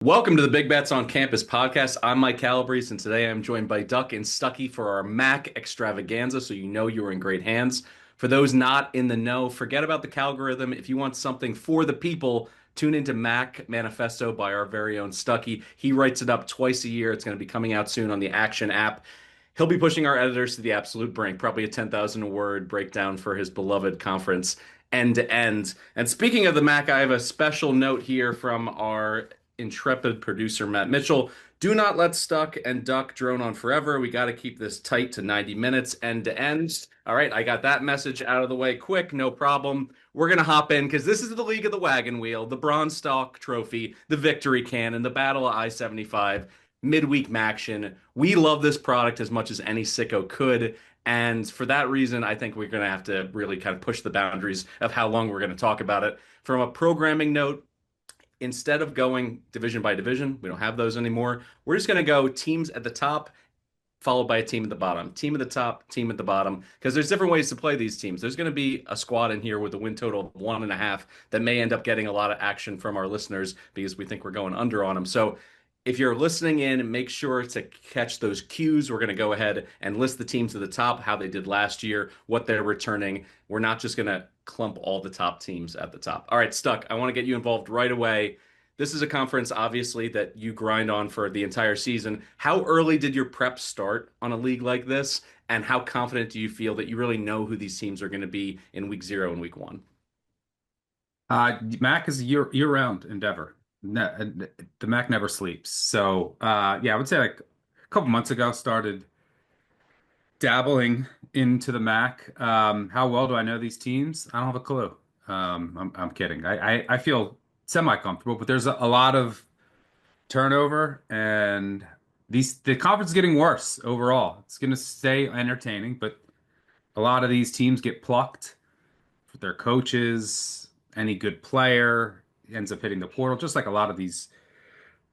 Welcome to the Big Bets on Campus podcast. I'm Mike Calabrese, and today I'm joined by Duck and Stucky for our Mac extravaganza, so you know you're in great hands. For those not in the know, forget about the Calgorithm. If you want something for the people, tune into Mac Manifesto by our very own Stucky. He writes it up twice a year. It's going to be coming out soon on the Action app. He'll be pushing our editors to the absolute brink, probably a 10,000 word breakdown for his beloved conference end to end. And speaking of the Mac, I have a special note here from our intrepid producer Matt Mitchell. Do not let Stuck and Duck drone on forever. We got to keep this tight to 90 minutes end to end. All right, I got that message out of the way quick, no problem. We're going to hop in because this is the League of the Wagon Wheel, the Bronze Stalk Trophy, the Victory Cannon, the Battle of I-75, midweek Maction. We love this product as much as any sicko could. And for that reason, I think we're going to have to really kind of push the boundaries of how long we're going to talk about it. From a programming note, instead of going division by division, we don't have those anymore. We're just going to go teams at the top, followed by a team at the bottom. Team at the top, team at the bottom, because there's different ways to play these teams. There's going to be a squad in here with a win total of 1.5 that may end up getting a lot of action from our listeners because we think we're going under on them. So if you're listening in, make sure to catch those cues. We're going to go ahead and list the teams at the top, how they did last year, what they're returning. We're not just going to clump all the top teams at the top. All right, Stuck, I want to get you involved right away. This is a conference, obviously, that you grind on for the entire season. How early did your prep start on a league like this? And how confident do you feel that you really know who these teams are going to be in week 0 and week 1? Mac is a year-round endeavor. The Mac never sleeps. So, yeah, I would say like a couple months ago started dabbling into the Mac. How well do I know these teams? I don't have a clue. I'm kidding. I feel semi-comfortable, but there's a lot of turnover, and the conference is getting worse overall. It's going to stay entertaining, but a lot of these teams get plucked for their coaches. Any good player ends up hitting the portal, just like a lot of these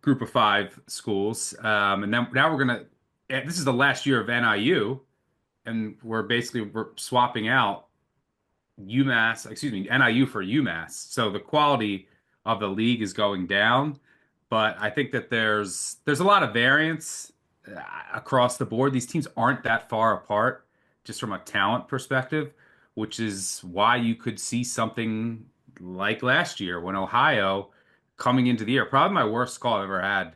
group of five schools. And then now this is the last year of NIU, and we're swapping out NIU for UMass. So the quality of the league is going down, but I think that there's a lot of variance across the board. These teams aren't that far apart, just from a talent perspective, which is why you could see something like last year when Ohio coming into the year, probably my worst call I've ever had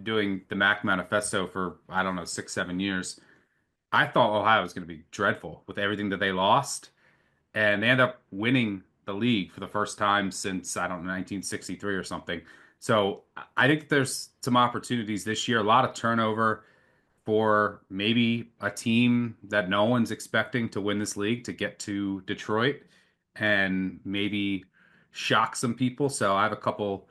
doing the Mac Manifesto for, I don't know, 6, 7 years. I thought Ohio was going to be dreadful with everything that they lost, and they end up winning the league for the first time since, I don't know, 1963 or something. So I think there's some opportunities this year, a lot of turnover for maybe a team that no one's expecting to win this league to get to Detroit and maybe shock some people. So I have a couple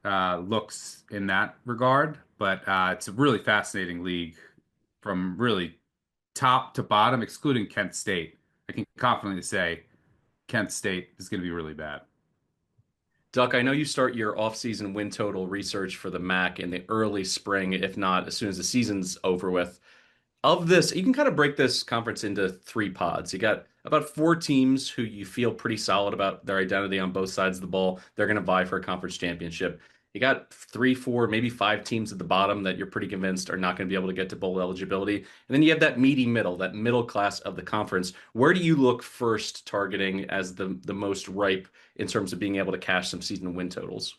looks in that regard, but it's a really fascinating league from really top to bottom, excluding Kent State. I can confidently say Kent State is going to be really bad. Duck, I know you start your off-season win total research for the MAC in the early spring, if not as soon as the season's over with. Of this, you can kind of break this conference into 3 pods. You got about 4 teams who you feel pretty solid about their identity on both sides of the ball. They're going to vie for a conference championship. You got 3, 4, maybe 5 teams at the bottom that you're pretty convinced are not going to be able to get to bowl eligibility. And then you have that meaty middle, that middle class of the conference. Where do you look first targeting as the most ripe in terms of being able to cash some season win totals?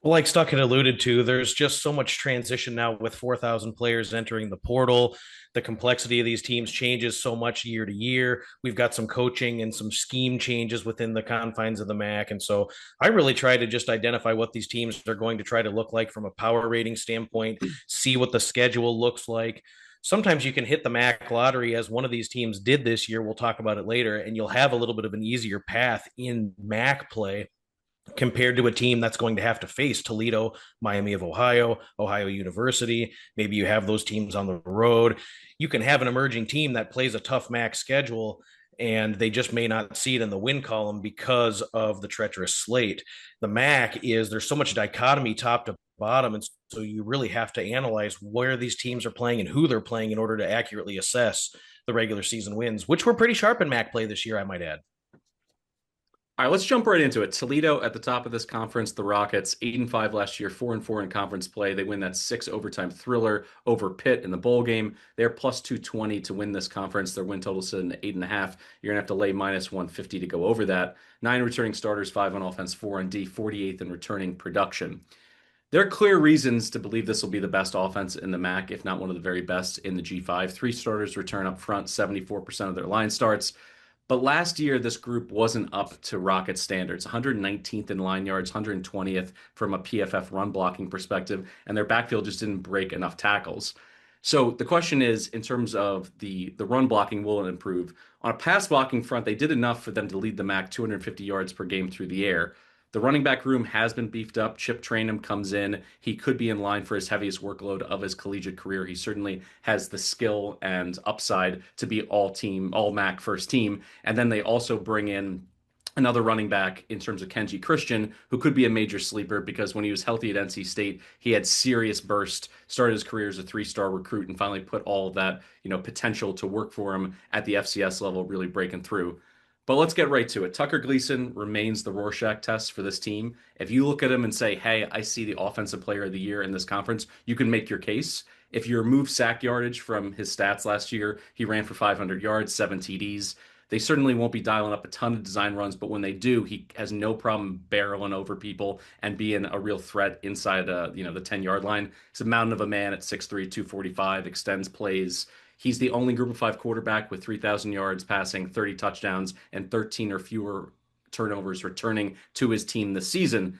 Well, like Stuck had alluded to, there's just so much transition now with 4,000 players entering the portal. The complexity of these teams changes so much year to year. We've got some coaching and some scheme changes within the confines of the MAC. And so I really try to just identify what these teams are going to try to look like from a power rating standpoint, see what the schedule looks like. Sometimes you can hit the MAC lottery as one of these teams did this year. We'll talk about it later, and you'll have a little bit of an easier path in MAC play compared to a team that's going to have to face Toledo, Miami of Ohio, Ohio University. Maybe you have those teams on the road. You can have an emerging team that plays a tough MAC schedule, and they just may not see it in the win column because of the treacherous slate. The MAC there's so much dichotomy top to bottom, and so you really have to analyze where these teams are playing and who they're playing in order to accurately assess the regular season wins, which were pretty sharp in MAC play this year, I might add. All right, let's jump right into it. Toledo at the top of this conference, the Rockets, 8-5 last year, 4-4 in conference play. They win that six overtime thriller over Pitt in the bowl game. They're plus 220 to win this conference. Their win total sitting at 8.5. You're gonna have to lay minus 150 to go over that. Nine returning starters, five on offense, four on D, 48th in returning production. There are clear reasons to believe this will be the best offense in the MAC, if not one of the very best in the G5. Three starters return up front, 74% of their line starts. But last year, this group wasn't up to Rocket standards. 119th in line yards, 120th from a PFF run blocking perspective, and their backfield just didn't break enough tackles. So the question is, in terms of the run blocking, will it improve? On a pass blocking front, they did enough for them to lead the MAC 250 yards per game through the air. The running back room has been beefed up. Chip Trainum comes in. He could be in line for his heaviest workload of his collegiate career. He certainly has the skill and upside to be all MAC first team. And then they also bring in another running back in terms of Kenji Christian, who could be a major sleeper because when he was healthy at NC State, he had serious burst, started his career as a three-star recruit, and finally put all of that, potential to work for him at the FCS level, really breaking through. But let's get right to it. Tucker Gleason remains the Rorschach test for this team. If you look at him and say, hey, I see the offensive player of the year in this conference, you can make your case. If you remove sack yardage from his stats last year, he ran for 500 yards, seven TDs. They certainly won't be dialing up a ton of design runs, but when they do, he has no problem barreling over people and being a real threat inside, the 10-yard line. He's a mountain of a man at 6'3", 245, extends plays. He's the only group of five quarterback with 3,000 yards passing, 30 touchdowns, and 13 or fewer turnovers returning to his team this season.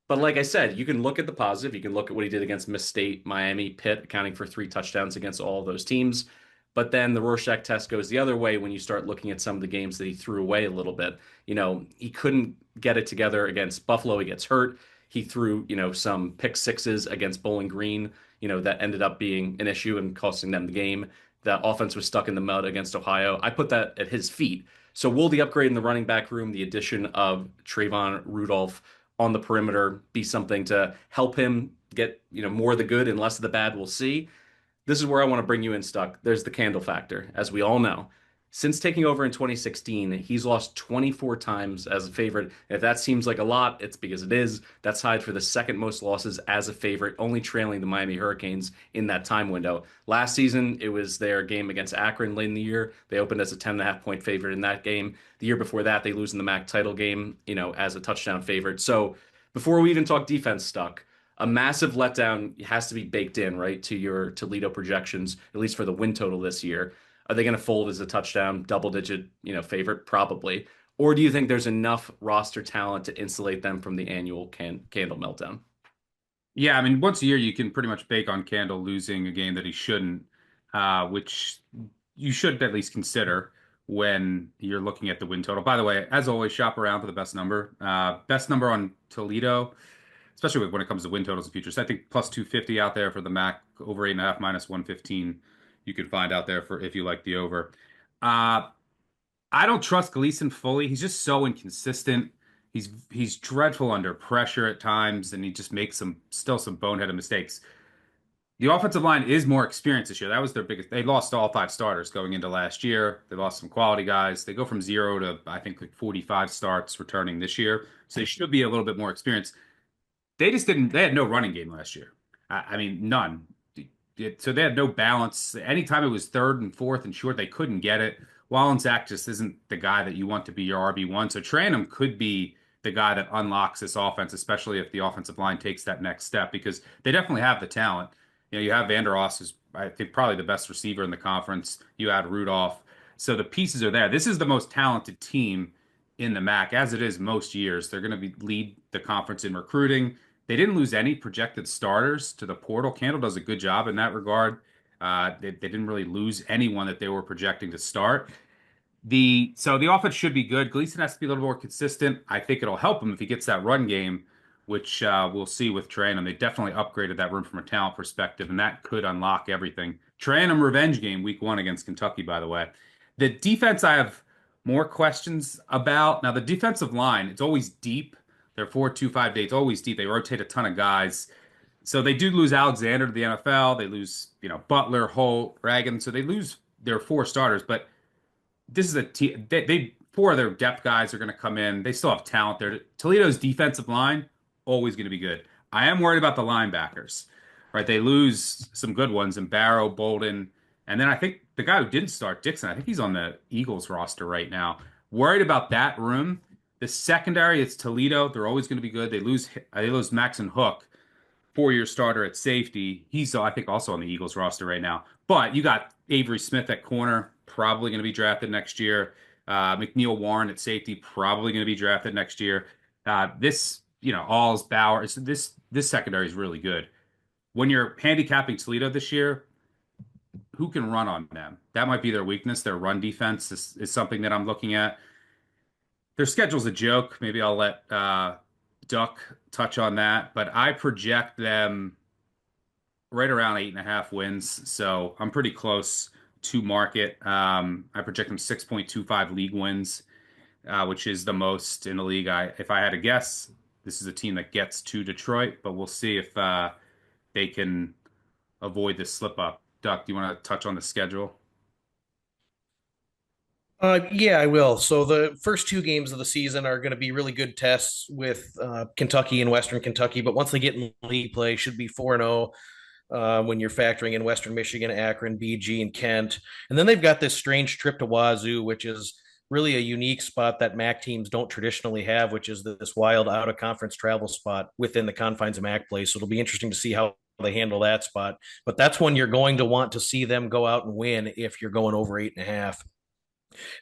But like I said, you can look at the positive. You can look at what he did against Miss State, Miami, Pitt, accounting for three touchdowns against all of those teams. But then the Rorschach test goes the other way when you start looking at some of the games that he threw away a little bit. He couldn't get it together against Buffalo. He gets hurt. He threw, some pick sixes against Bowling Green, that ended up being an issue and costing them the game. The offense was stuck in the mud against Ohio. I put that at his feet. So will the upgrade in the running back room, the addition of Trayvon Rudolph on the perimeter, be something to help him get, more of the good and less of the bad? We'll see. This is where I want to bring you in, Stuck. There's the candle factor, as we all know. Since taking over in 2016, he's lost 24 times as a favorite. If that seems like a lot, it's because it is. That's tied for the second most losses as a favorite, only trailing the Miami Hurricanes in that time window. Last season, it was their game against Akron late in the year. They opened as a 10.5-point favorite in that game. The year before that, they lose in the MAC title game, as a touchdown favorite. So before we even talk defense, Stuck, a massive letdown has to be baked in, right, to your Toledo projections, at least for the win total this year. Are they going to fold as a touchdown, double-digit, favorite? Probably. Or do you think there's enough roster talent to insulate them from the annual candle meltdown? Yeah, I mean, once a year you can pretty much bake on Candle losing a game that he shouldn't, which you should at least consider when you're looking at the win total. By the way, as always, shop around for the best number. Best number on Toledo, especially when it comes to win totals and futures. I think plus 250 out there for the MAC, over 8.5 minus 115. You can find out there for if you like the over. Uh, I don't trust Gleason fully. He's just so inconsistent. He's dreadful under pressure at times, and he just makes some boneheaded mistakes. The offensive line is more experienced this year. That was their biggest. They lost all five starters going into last year. They lost some quality guys. They go from 0 to I think like 45 starts returning this year. So they should be a little bit more experienced. They just didn't. They had no running game last year. I mean, none. So they had no balance. Anytime it was third and fourth and short, they couldn't get it. Wallensack just isn't the guy that you want to be your RB1. So Tranum could be the guy that unlocks this offense, especially if the offensive line takes that next step, because they definitely have the talent. You have Vander Oss, who's I think probably the best receiver in the conference. You add Rudolph. So the pieces are there. This is the most talented team in the MAC, as it is most years. They're going to lead the conference in recruiting. They didn't lose any projected starters to the portal. Candle does a good job in that regard. They didn't really lose anyone that they were projecting to start. So the offense should be good. Gleason has to be a little more consistent. I think it'll help him if he gets that run game, which we'll see with Tranum. They definitely upgraded that room from a talent perspective, and that could unlock everything. Tranum revenge game week 1 against Kentucky, by the way. The defense I have more questions about. Now, the defensive line, it's always deep. They're 4-2-5 dates, always deep. They rotate a ton of guys. So they do lose Alexander to the NFL. They lose, Butler, Holt, Reagan. So they lose their four starters. But this is a team. They four of their depth guys are going to come in. They still have talent there. Toledo's defensive line, always going to be good. I am worried about the linebackers, right? They lose some good ones in Barrow, Bolden, and then I think the guy who didn't start, Dixon, I think he's on the Eagles roster right now. Worried about that room. The secondary, it's Toledo. They're always going to be good. They lose Max and Hook, 4-year starter at safety. He's, I think, also on the Eagles roster right now. But you got Avery Smith at corner, probably going to be drafted next year. McNeil Warren at safety, probably going to be drafted next year. Alls, Bauer, this secondary is really good. When you're handicapping Toledo this year, who can run on them? That might be their weakness. Their run defense is something that I'm looking at. Their schedule's a joke. Maybe I'll let Duck touch on that, but I project them right around 8.5 wins. So I'm pretty close to market. I project them 6.25 league wins, which is the most in the league. If I had to guess, this is a team that gets to Detroit, but we'll see if they can avoid this slip up. Duck, do you want to touch on the schedule? Yeah, I will. So the first two games of the season are going to be really good tests with Kentucky and Western Kentucky, but once they get in league play, should be 4-0 when you're factoring in Western Michigan, Akron, BG, and Kent. And then they've got this strange trip to Wazoo, which is really a unique spot that MAC teams don't traditionally have, which is this wild out of conference travel spot within the confines of MAC play. So it'll be interesting to see how they handle that spot. But that's when you're going to want to see them go out and win if you're going over 8.5.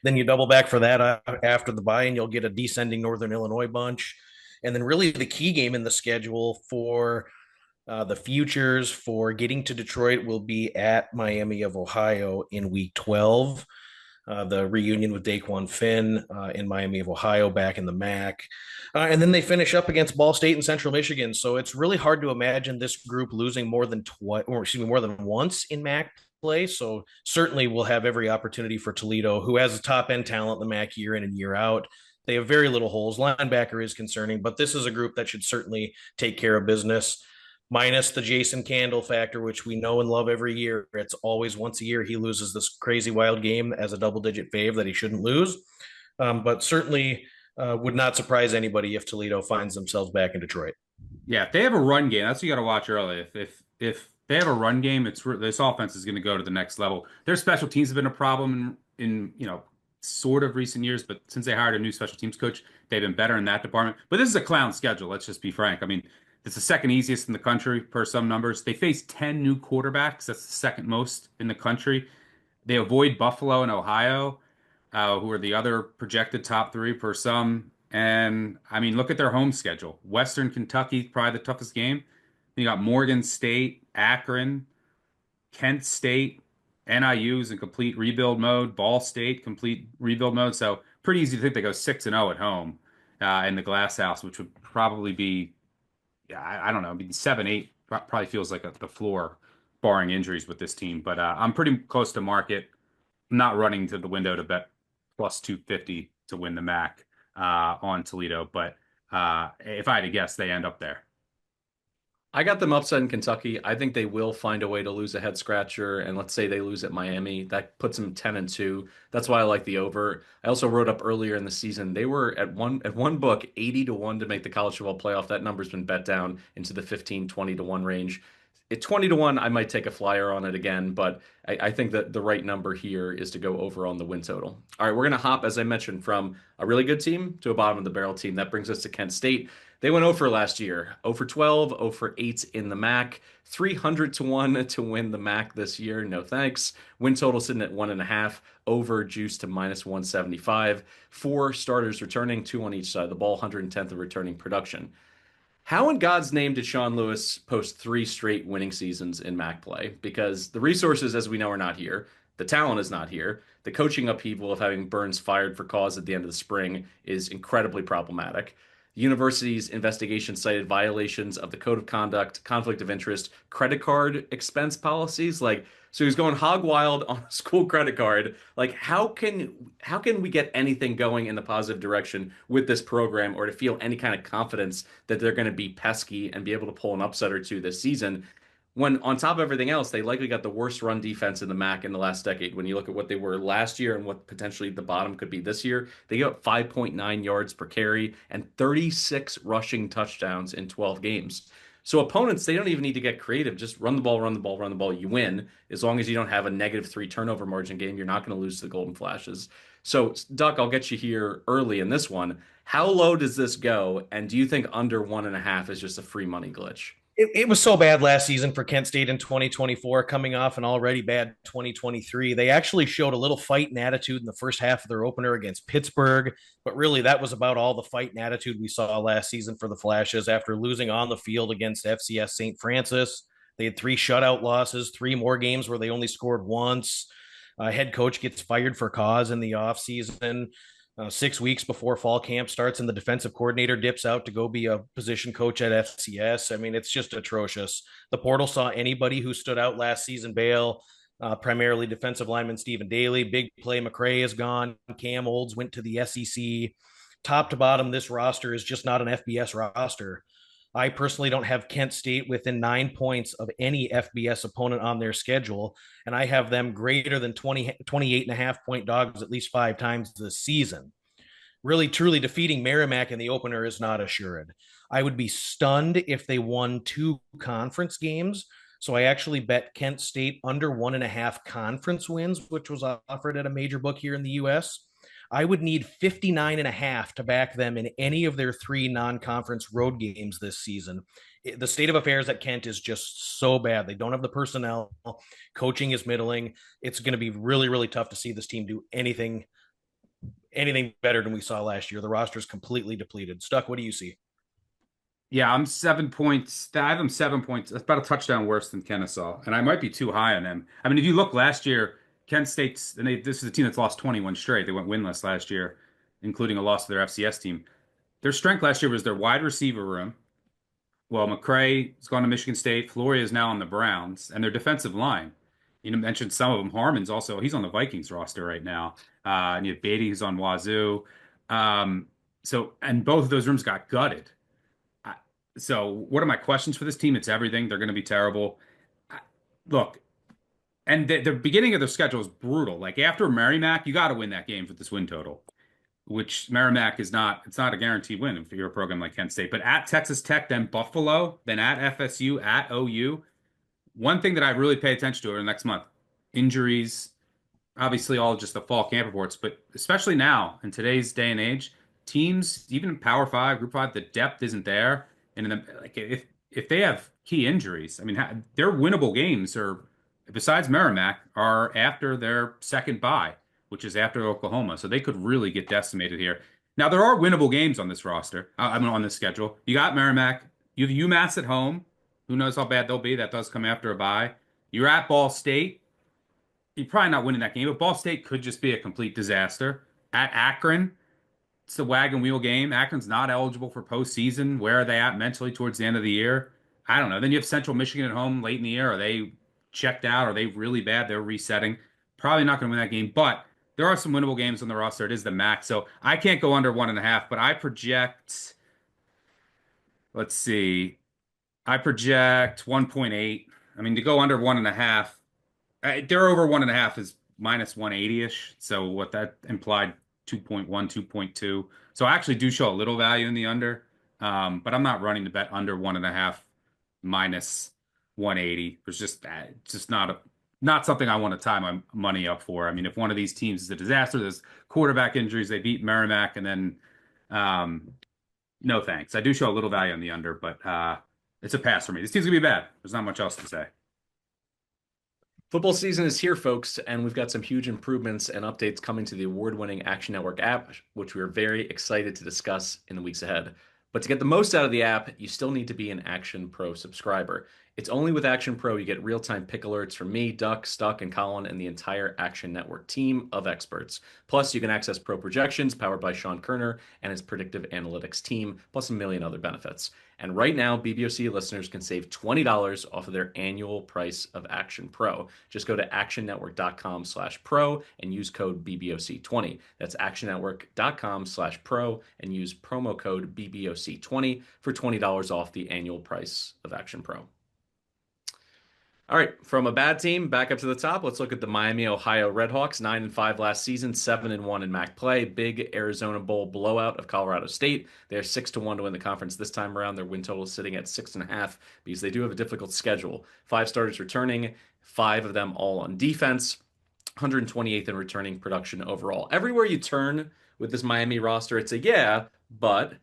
Then you double back for that after the bye, and you'll get a descending Northern Illinois bunch. And then really the key game in the schedule for the futures for getting to Detroit will be at Miami of Ohio in week 12. The reunion with Daquan Finn in Miami of Ohio back in the MAC. And then they finish up against Ball State and Central Michigan. So it's really hard to imagine this group losing more than once in MAC play. So certainly we'll have every opportunity for Toledo, who has a top end talent in the MAC year in and year out. They have very little holes. Linebacker is concerning, but this is a group that should certainly take care of business. Minus the Jason Candle factor, which we know and love every year. It's always once a year he loses this crazy wild game as a double-digit fave that he shouldn't lose. But certainly would not surprise anybody if Toledo finds themselves back in Detroit. Yeah, if they have a run game, that's what you got to watch early. If they have a run game, this offense is going to go to the next level. Their special teams have been a problem in sort of recent years, but since they hired a new special teams coach, they've been better in that department. But this is a clown schedule. Let's just be frank. I mean, it's the second easiest in the country per some numbers. They face 10 new quarterbacks. That's the second most in the country. They avoid Buffalo and Ohio, who are the other projected top three per some. And I mean, look at their home schedule. Western Kentucky, probably the toughest game. Then you got Morgan State, Akron, Kent State, NIU's in complete rebuild mode, Ball State, complete rebuild mode. So pretty easy to think they go 6-0 at home in the Glass House, which would probably be, I don't know, I mean, 7-8 probably feels like the floor, barring injuries with this team. But I'm pretty close to market. I'm not running to the window to bet plus 250 to win the MAC on Toledo. But if I had to guess, they end up there. I got them upset in Kentucky. I think they will find a way to lose a head scratcher, and let's say they lose at Miami. That puts them 10-2. That's why I like the over. I also wrote up earlier in the season they were at one book 80-1 to make the college football playoff. That number's been bet down into the 15-20-1 range. At 20-1, I might take a flyer on it again, but I think that the right number here is to go over on the win total. All right, we're going to hop, as I mentioned, from a really good team to a bottom of the barrel team. That brings us to Kent State. They went 0 for last year, 0 for 12, 0 for 8 in the MAC, 300-1 to win the MAC this year. No thanks. Win total sitting at 1.5, over juice to -175. 4 starters returning, 2 on each side of the ball, 110th of returning production. How in God's name did Sean Lewis post 3 straight winning seasons in MAC play? Because the resources, as we know, are not here. The talent is not here. The coaching upheaval of having Burns fired for cause at the end of the spring is incredibly problematic. The university's investigation cited violations of the code of conduct, conflict of interest, credit card expense policies. So he's going hog wild on a school credit card. How can we get anything going in the positive direction with this program, or to feel any kind of confidence that they're going to be pesky and be able to pull an upset or two this season when on top of everything else, they likely got the worst run defense in the MAC in the last decade. When you look at what they were last year and what potentially the bottom could be this year, they got 5.9 yards per carry and 36 rushing touchdowns in 12 games. So opponents, they don't even need to get creative. Just run the ball, run the ball, run the ball. You win. As long as you don't have a -3 turnover margin game, you're not going to lose to the Golden Flashes. So, Duck, I'll get you here early in this one. How low does this go? And do you think under 1.5 is just a free money glitch? It was so bad last season for Kent State in 2024, coming off an already bad 2023. They actually showed a little fight and attitude in the first half of their opener against Pittsburgh, but really that was about all the fight and attitude we saw last season for the Flashes after losing on the field against FCS St. Francis. They had 3 shutout losses, 3 more games where they only scored once. Head coach gets fired for cause in the offseason. 6 weeks before fall camp starts and the defensive coordinator dips out to go be a position coach at FCS. I mean, it's just atrocious. The portal saw anybody who stood out last season bail, primarily defensive lineman Stephen Daly. Big play McCray is gone. Cam Olds went to the SEC. Top to bottom, this roster is just not an FBS roster. I personally don't have Kent State within 9 points of any FBS opponent on their schedule, and I have them greater than 28.5 point dogs at least 5 times this season. Really, truly defeating Merrimack in the opener is not assured. I would be stunned if they won 2 conference games. So I actually bet Kent State under 1.5 conference wins, which was offered at a major book here in the US. I would need 59.5 to back them in any of their 3 non-conference road games this season. The state of affairs at Kent is just so bad. They don't have the personnel. Coaching is middling. It's going to be really, really tough to see this team do anything better than we saw last year. The roster is completely depleted. Stuck, what do you see? Yeah, I'm 7 points. I have them 7 points. That's about a touchdown worse than Kennesaw, and I might be too high on them. I mean, if you look last year, Kent State's, and this is a team that's lost 21 straight. They went winless last year, including a loss to their FCS team. Their strength last year was their wide receiver room. Well, McCray has gone to Michigan State. Floria is now on the Browns, and their defensive line. You mentioned some of them. Harmon's also, he's on the Vikings roster right now. And you have Beatty, who's on Wazoo. And both of those rooms got gutted. So, what are my questions for this team? It's everything. They're going to be terrible. Look, and the beginning of their schedule is brutal. Like after Merrimack, you got to win that game for this win total, which Merrimack is not. It's not a guaranteed win if you're a program like Kent State. But at Texas Tech, then Buffalo, then at FSU, at OU. One thing that I really pay attention to over the next month: injuries. Obviously, all just the fall camp reports, but especially now in today's day and age, teams, even in Power Five, Group Five, the depth isn't there. And like if they have key injuries, I mean, their winnable games are, besides Merrimack, are after their second bye, which is after Oklahoma. So they could really get decimated here. Now there are winnable games on this roster. I mean, on this schedule, you got Merrimack, you have UMass at home. Who knows how bad they'll be? That does come after a bye. You're at Ball State. You're probably not winning that game, but Ball State could just be a complete disaster. At Akron, it's the wagon wheel game. Akron's not eligible for postseason. Where are they at mentally towards the end of the year? I don't know. Then you have Central Michigan at home late in the year. Are they checked out? Are they really bad? They're resetting. Probably not going to win that game, but there are some winnable games on the roster. It is the MAC, so I can't go under 1.5, but I project, let's see, I project 1.8. I mean, to go under 1.5, they're over 1.5 is minus 180-ish. So what that implied 2.1, 2.2. So I actually do show a little value in the under, but I'm not running the bet under 1.5 minus 180. It's just not something I want to tie my money up for. I mean, if one of these teams is a disaster, there's quarterback injuries, they beat Merrimack, and then no thanks. I do show a little value on the under, but it's a pass for me. This team's gonna be bad. There's not much else to say. Football season is here, folks, and we've got some huge improvements and updates coming to the award-winning Action Network app, which we're very excited to discuss in the weeks ahead. But to get the most out of the app, you still need to be an Action Pro subscriber. It's only with Action Pro you get real-time pick alerts from me, Duck, Stuck, and Colin, and the entire Action Network team of experts. Plus, you can access pro projections powered by Sean Kerner and his predictive analytics team, plus a million other benefits. And right now, BBOC listeners can save $20 off of their annual price of Action Pro. Just go to actionnetwork.com/pro and use code BBOC20. That's actionnetwork.com/pro and use promo code BBOC20 for $20 off the annual price of Action Pro. All right, from a bad team back up to the top, let's look at the Miami, Ohio Redhawks, 9-5 last season, 7-1 in MAC play. Big Arizona Bowl blowout of Colorado State. They're 6-1 to win the conference this time around. Their win total is sitting at 6.5 because they do have a difficult schedule. 5 starters returning, 5 of them all on defense. 128th in returning production overall. Everywhere you turn with this Miami roster, it's a but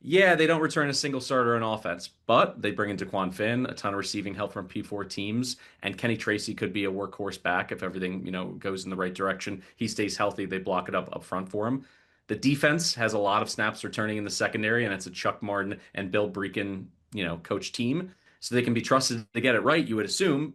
they don't return a single starter on offense, but they bring in DeQuan Finn, a ton of receiving help from P4 teams, and Kenny Tracy could be a workhorse back if everything, goes in the right direction. He stays healthy, they block it up front for him. The defense has a lot of snaps returning in the secondary, and it's a Chuck Martin and Bill Breakin, coach team. So they can be trusted to get it right, you would assume.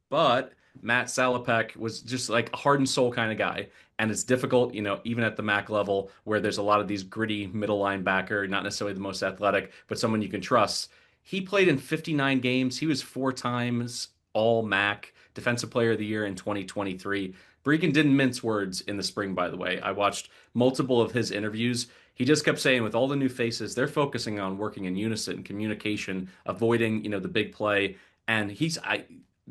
But Matt Salopek was just like a heart and soul kind of guy. And it's difficult, even at the MAC level where there's a lot of these gritty middle linebacker, not necessarily the most athletic, but someone you can trust. He played in 59 games. He was 4 times all MAC Defensive Player of the Year in 2023. Bregan didn't mince words in the spring, by the way. I watched multiple of his interviews. He just kept saying, with all the new faces, they're focusing on working in unison, communication, avoiding, the big play. And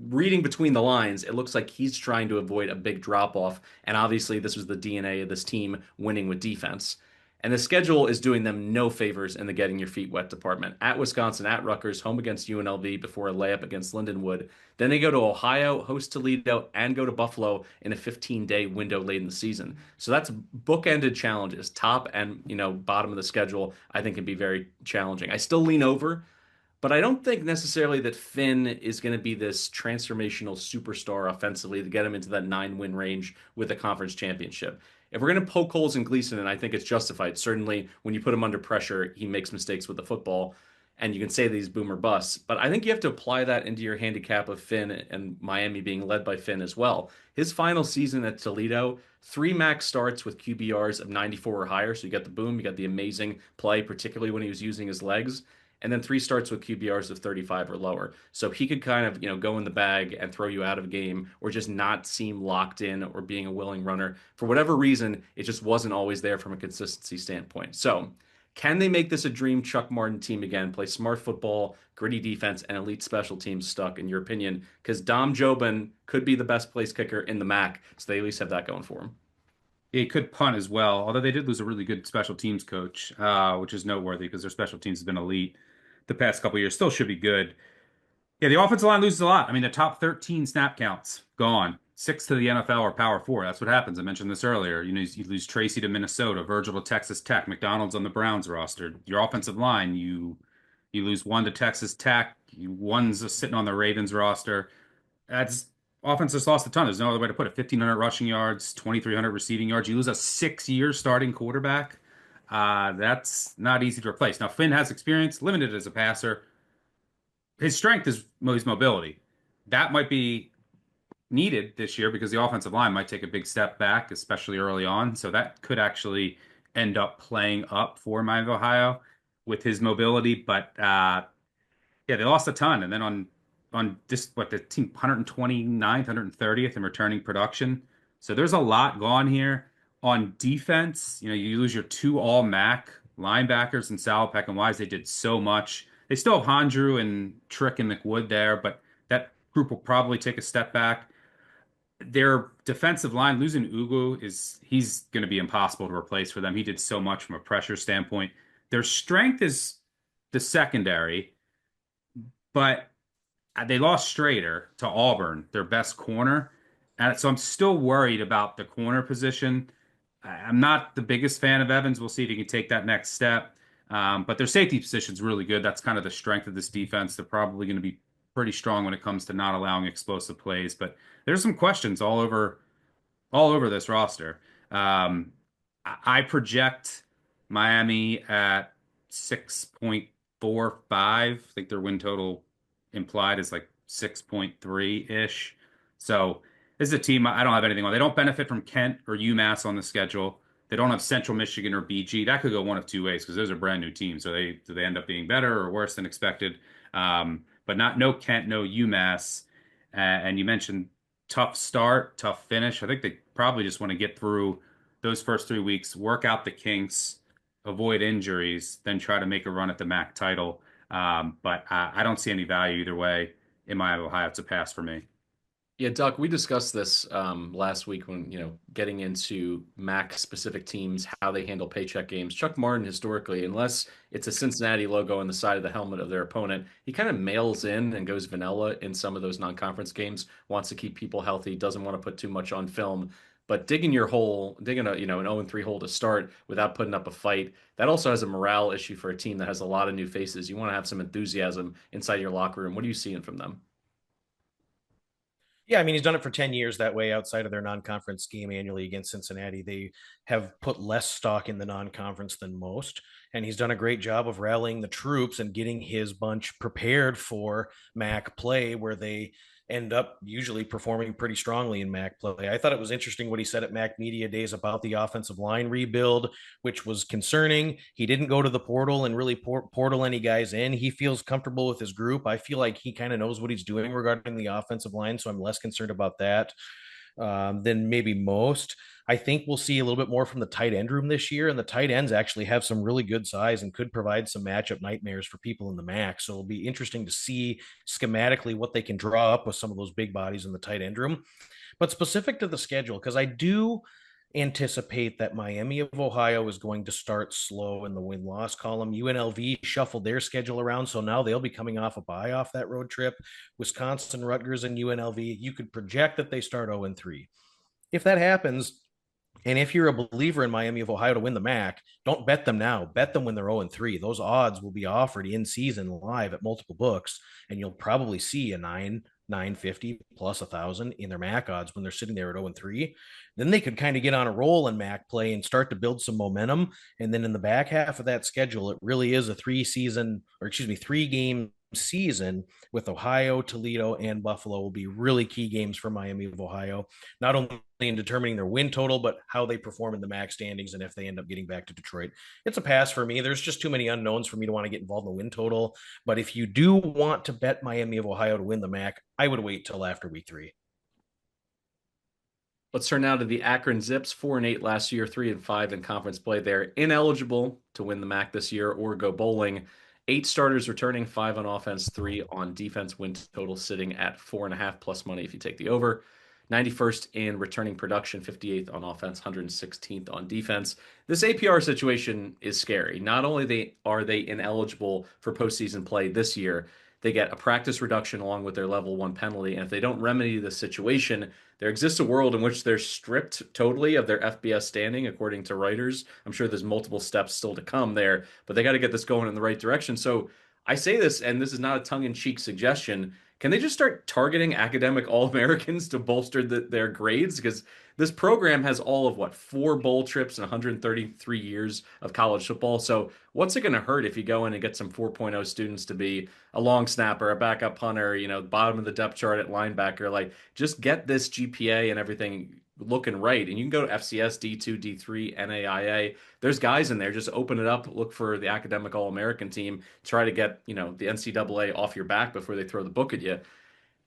reading between the lines, it looks like he's trying to avoid a big drop off. And obviously, this was the DNA of this team winning with defense. And the schedule is doing them no favors in the getting your feet wet department. At Wisconsin, at Rutgers, home against UNLV before a layup against Lindenwood. Then they go to Ohio, host Toledo, and go to Buffalo in a 15-day window late in the season. So that's bookended challenges. Top and, bottom of the schedule, I think can be very challenging. I still lean over, but I don't think necessarily that Finn is going to be this transformational superstar offensively to get him into that 9-win range with a conference championship. If we're going to poke holes in Gleason, and I think it's justified, certainly when you put him under pressure, he makes mistakes with the football, and you can say that he's boomer bust. But I think you have to apply that into your handicap of Finn and Miami being led by Finn as well. His final season at Toledo, 3 max starts with QBRs of 94 or higher. So you got the boom, you got the amazing play, particularly when he was using his legs, and then 3 starts with QBRs of 35 or lower. So he could kind of, go in the bag and throw you out of a game or just not seem locked in or being a willing runner. For whatever reason, it just wasn't always there from a consistency standpoint. So can they make this a dream Chuck Martin team again, play smart football, gritty defense, and elite special teams stuck, in your opinion? Because Dom Jobin could be the best place kicker in the MAC, so they at least have that going for him. He could punt as well, although they did lose a really good special teams coach, which is noteworthy because their special teams has been elite the past couple of years. Still should be good. Yeah, the offensive line loses a lot. I mean, the top 13 snap counts gone. 6 to the NFL or Power 4. That's what happens. I mentioned this earlier. You lose Tracy to Minnesota, Virgil to Texas Tech, McDonald's on the Browns roster. Your offensive line, you lose 1 to Texas Tech. One's sitting on the Ravens roster. That's offense just lost a ton. There's no other way to put it. 1,500 rushing yards, 2,300 receiving yards. You lose a 6-year starting quarterback. That's not easy to replace. Now, Finn has experience, limited as a passer. His strength is his mobility. That might be needed this year because the offensive line might take a big step back, especially early on. So that could actually end up playing up for Miami of Ohio with his mobility. But they lost a ton. And then on this, the team 129th, 130th in returning production. So there's a lot gone here. On defense, you lose your 2 all MAC linebackers and Salopek and Wise. They did so much. They still have Hondrew and Trick and McWood there, but that group will probably take a step back. Their defensive line, losing Ugu, he's going to be impossible to replace for them. He did so much from a pressure standpoint. Their strength is the secondary, but they lost Strader to Auburn, their best corner. And so I'm still worried about the corner position. I'm not the biggest fan of Evans. We'll see if he can take that next step. But their safety position is really good. That's kind of the strength of this defense. They're probably going to be pretty strong when it comes to not allowing explosive plays. But there's some questions all over this roster. I project Miami at 6.45. I think their win total implied is like 6.3-ish. So this is a team I don't have anything on. They don't benefit from Kent or UMass on the schedule. They don't have Central Michigan or BG. That could go one of 2 ways because those are brand new teams. So do they end up being better or worse than expected? But no Kent, no UMass. And you mentioned tough start, tough finish. I think they probably just want to get through those first 3 weeks, work out the kinks, avoid injuries, then try to make a run at the MAC title. But I don't see any value either way in Miami, Ohio. It's a pass for me. Yeah, Duck, we discussed this last week when, getting into Mac specific teams, how they handle paycheck games. Chuck Martin, historically, unless it's a Cincinnati logo on the side of the helmet of their opponent, he kind of mails in and goes vanilla in some of those non-conference games, wants to keep people healthy, doesn't want to put too much on film. But digging your hole, digging an 0-3 hole to start without putting up a fight, that also has a morale issue for a team that has a lot of new faces. You want to have some enthusiasm inside your locker room. What are you seeing from them? Yeah, I mean, he's done it for 10 years that way outside of their non-conference game annually against Cincinnati. They have put less stock in the non-conference than most, and he's done a great job of rallying the troops and getting his bunch prepared for MAC play, where they end up usually performing pretty strongly in MAC play. I thought it was interesting what he said at MAC Media Days about the offensive line rebuild, which was concerning. He didn't go to the portal and really portal any guys in. He feels comfortable with his group. I feel like he kind of knows what he's doing regarding the offensive line, so I'm less concerned about that than maybe most. I think we'll see a little bit more from the tight end room this year, and the tight ends actually have some really good size and could provide some matchup nightmares for people in the MAC. So it'll be interesting to see schematically what they can draw up with some of those big bodies in the tight end room. But specific to the schedule, because I do anticipate that Miami of Ohio is going to start slow in the win-loss column. UNLV shuffled their schedule around, so now they'll be coming off a bye off that road trip. Wisconsin, Rutgers, and UNLV, you could project that they start 0-3. If that happens, and if you're a believer in Miami of Ohio to win the MAC, don't bet them now. Bet them when they're 0-3. Those odds will be offered in season live at multiple books, and you'll probably see a 950 plus 1,000 in their MAC odds when they're sitting there at 0-3. Then they could kind of get on a roll in MAC play and start to build some momentum. And then in the back half of that schedule, it really is a 3-game season with Ohio, Toledo, and Buffalo will be really key games for Miami of Ohio, not only in determining their win total, but how they perform in the MAC standings and if they end up getting back to Detroit. It's a pass for me. There's just too many unknowns for me to want to get involved in the win total. But if you do want to bet Miami of Ohio to win the MAC, I would wait till after week 3. Let's turn now to the Akron Zips, 4-8 last year, 3-5 in conference play. They're ineligible to win the MAC this year or go bowling. 8 starters returning, 5 on offense, 3 on defense. Win total sitting at 4.5 plus money if you take the over. 91st in returning production, 58th on offense, 116th on defense. This APR situation is scary. Not only are they ineligible for postseason play this year, they get a practice reduction along with their level 1 penalty. And if they don't remedy the situation, there exists a world in which they're stripped totally of their FBS standing, according to writers. I'm sure there's multiple steps still to come there, but they got to get this going in the right direction. So I say this, and this is not a tongue-in-cheek suggestion. Can they just start targeting academic All-Americans to bolster their grades? Because this program has all of what, 4 bowl trips and 133 years of college football. So what's it going to hurt if you go in and get some 4.0 students to be a long snapper, a backup punter, bottom of the depth chart at linebacker? Like, just get this GPA and everything looking right. And you can go to FCS, D2, D3, NAIA. There's guys in there. Just open it up, look for the academic All-American team, try to get, the NCAA off your back before they throw the book at you.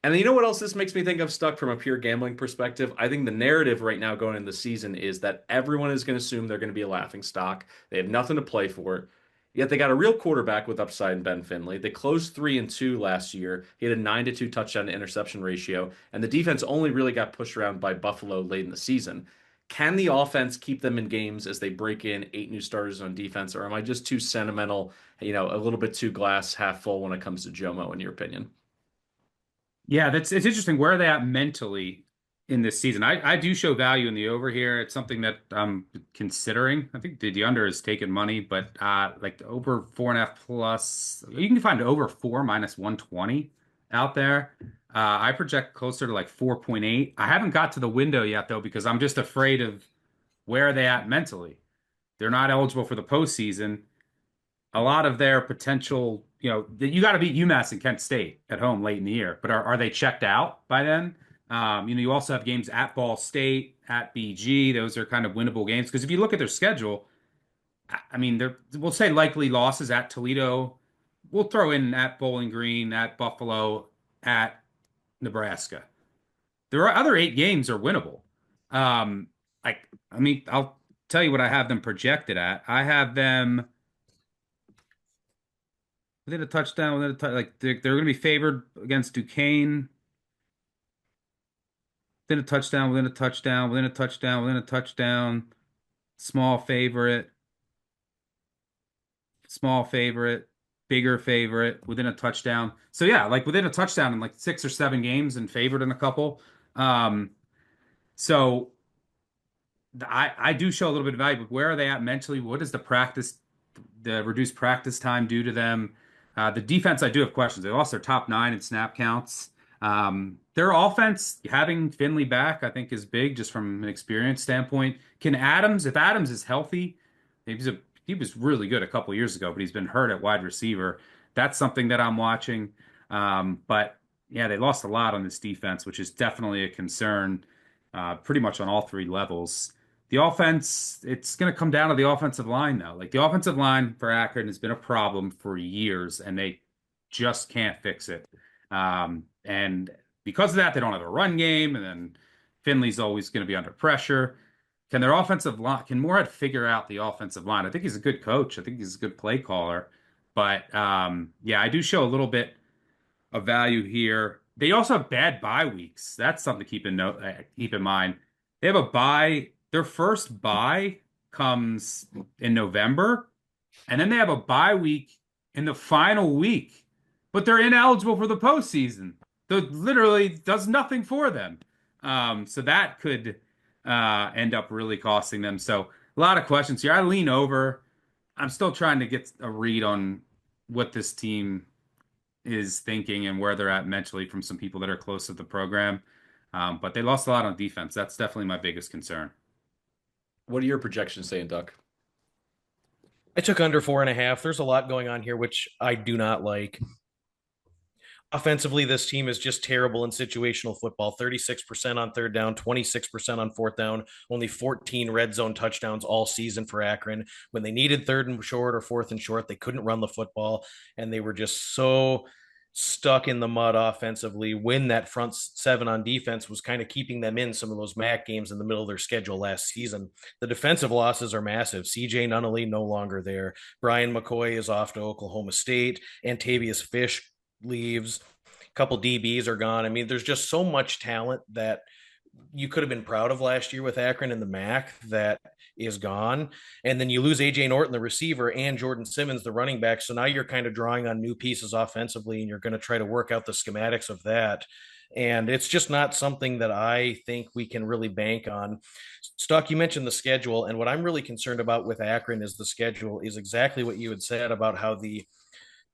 And then you know what else this makes me think of, Stuck, from a pure gambling perspective? I think the narrative right now going into the season is that everyone is going to assume they're going to be a laughing stock. They have nothing to play for. Yet they got a real quarterback with upside in Ben Finley. They closed 3-2 last year. He had a 9-2 touchdown to interception ratio, and the defense only really got pushed around by Buffalo late in the season. Can the offense keep them in games as they break in 8 new starters on defense, or am I just too sentimental, a little bit too glass half full when it comes to Jomo, in your opinion? Yeah, it's interesting. Where are they at mentally in this season? I do show value in the over here. It's something that I'm considering. I think the under is taking money, but like the over 4.5 plus, you can find over 4 minus 120 out there. I project closer to like 4.8. I haven't got to the window yet though, because I'm just afraid of where are they at mentally. They're not eligible for the postseason. A lot of their potential, you got to beat UMass and Kent State at home late in the year. But are they checked out by then? You also have games at Ball State, at BG. Those are kind of winnable games because if you look at their schedule, I mean, we'll say likely losses at Toledo. We'll throw in at Bowling Green, at Buffalo, at Nebraska. Their other 8 games are winnable. Um, I'll tell you what I have them projected at. I have them within a touchdown, like they're going to be favored against Duquesne. Within a touchdown, within a touchdown, within a touchdown, within a touchdown. Small favorite, small favorite, bigger favorite, within a touchdown. So yeah, like within a touchdown in like 6 or 7 games and favored in a couple. Um, so I do show a little bit of value, but where are they at mentally? What is the reduced practice time due to them? The defense, I do have questions. They lost their top 9 in snap counts. Their offense, having Finley back, I think is big just from an experience standpoint. If Adams is healthy, he was really good a couple years ago, but he's been hurt at wide receiver. That's something that I'm watching. But yeah, they lost a lot on this defense, which is definitely a concern, pretty much on all 3 levels. The offense, it's going to come down to the offensive line now. Like the offensive line for Akron has been a problem for years, and they just can't fix it. And because of that, they don't have a run game, and then Finley's always going to be under pressure. Can Moorhead figure out the offensive line? I think he's a good coach. I think he's a good play caller. But yeah, I do show a little bit of value here. They also have bad bye weeks. That's something to keep in mind. They have a bye. Their first bye comes in November, and then they have a bye week in the final week, but they're ineligible for the postseason. So it literally does nothing for them. So that could end up really costing them. So a lot of questions here. I lean over. I'm still trying to get a read on what this team is thinking and where they're at mentally from some people that are close to the program. But they lost a lot on defense. That's definitely my biggest concern. What are your projections saying, Duck? I took under 4.5. There's a lot going on here, which I do not like. Offensively, this team is just terrible in situational football. 36% on third down, 26% on fourth down, only 14 red zone touchdowns all season for Akron. When they needed third and short or fourth and short, they couldn't run the football, and they were just so stuck in the mud offensively when that front 7 on defense was kind of keeping them in some of those MAC games in the middle of their schedule last season. The defensive losses are massive. CJ Nunnally no longer there. Brian McCoy is off to Oklahoma State. Antavius Fish leaves. A couple DBs are gone. I mean, there's just so much talent that you could have been proud of last year with Akron and the MAC that is gone. And then you lose AJ Norton, the receiver, and Jordan Simmons, the running back. So now you're kind of drawing on new pieces offensively, and you're going to try to work out the schematics of that. And it's just not something that I think we can really bank on. Stuck, you mentioned the schedule. And what I'm really concerned about with Akron is the schedule is exactly what you had said about how the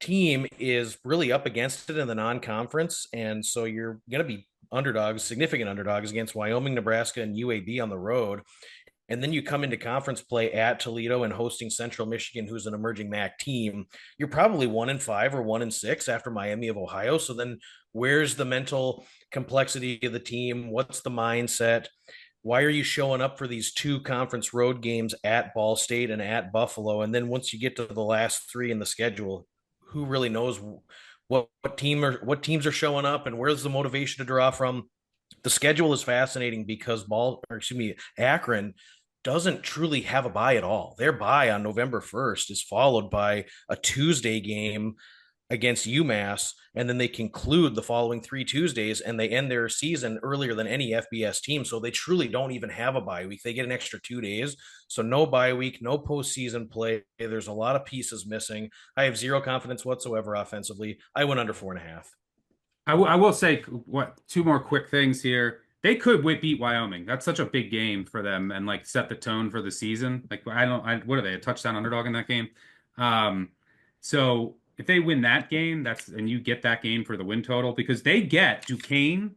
team is really up against it in the non-conference, and so you're going to be underdogs, significant underdogs against Wyoming, Nebraska, and UAB on the road. And then you come into conference play at Toledo and hosting Central Michigan, who's an emerging MAC team. You're probably 1-5 or 1-6 after Miami of Ohio. So then where's the mental complexity of the team? What's the mindset? Why are you showing up for these 2 conference road games at Ball State and at Buffalo? And then once you get to the last 3 in the schedule, who really knows what teams are showing up and where's the motivation to draw from? The schedule is fascinating because Akron doesn't truly have a bye at all. Their bye on November 1st is followed by a Tuesday game against UMass, and then they conclude the following 3 Tuesdays, and they end their season earlier than any FBS team. So they truly don't even have a bye week. They get an extra 2 days. So no bye week, no postseason play. There's a lot of pieces missing. I have zero confidence whatsoever offensively. I went under 4.5. I will say 2 more quick things here. They could beat Wyoming. That's such a big game for them and like set the tone for the season. Like what are they, a touchdown underdog in that game? So if they win that game, and you get that game for the win total because they get Duquesne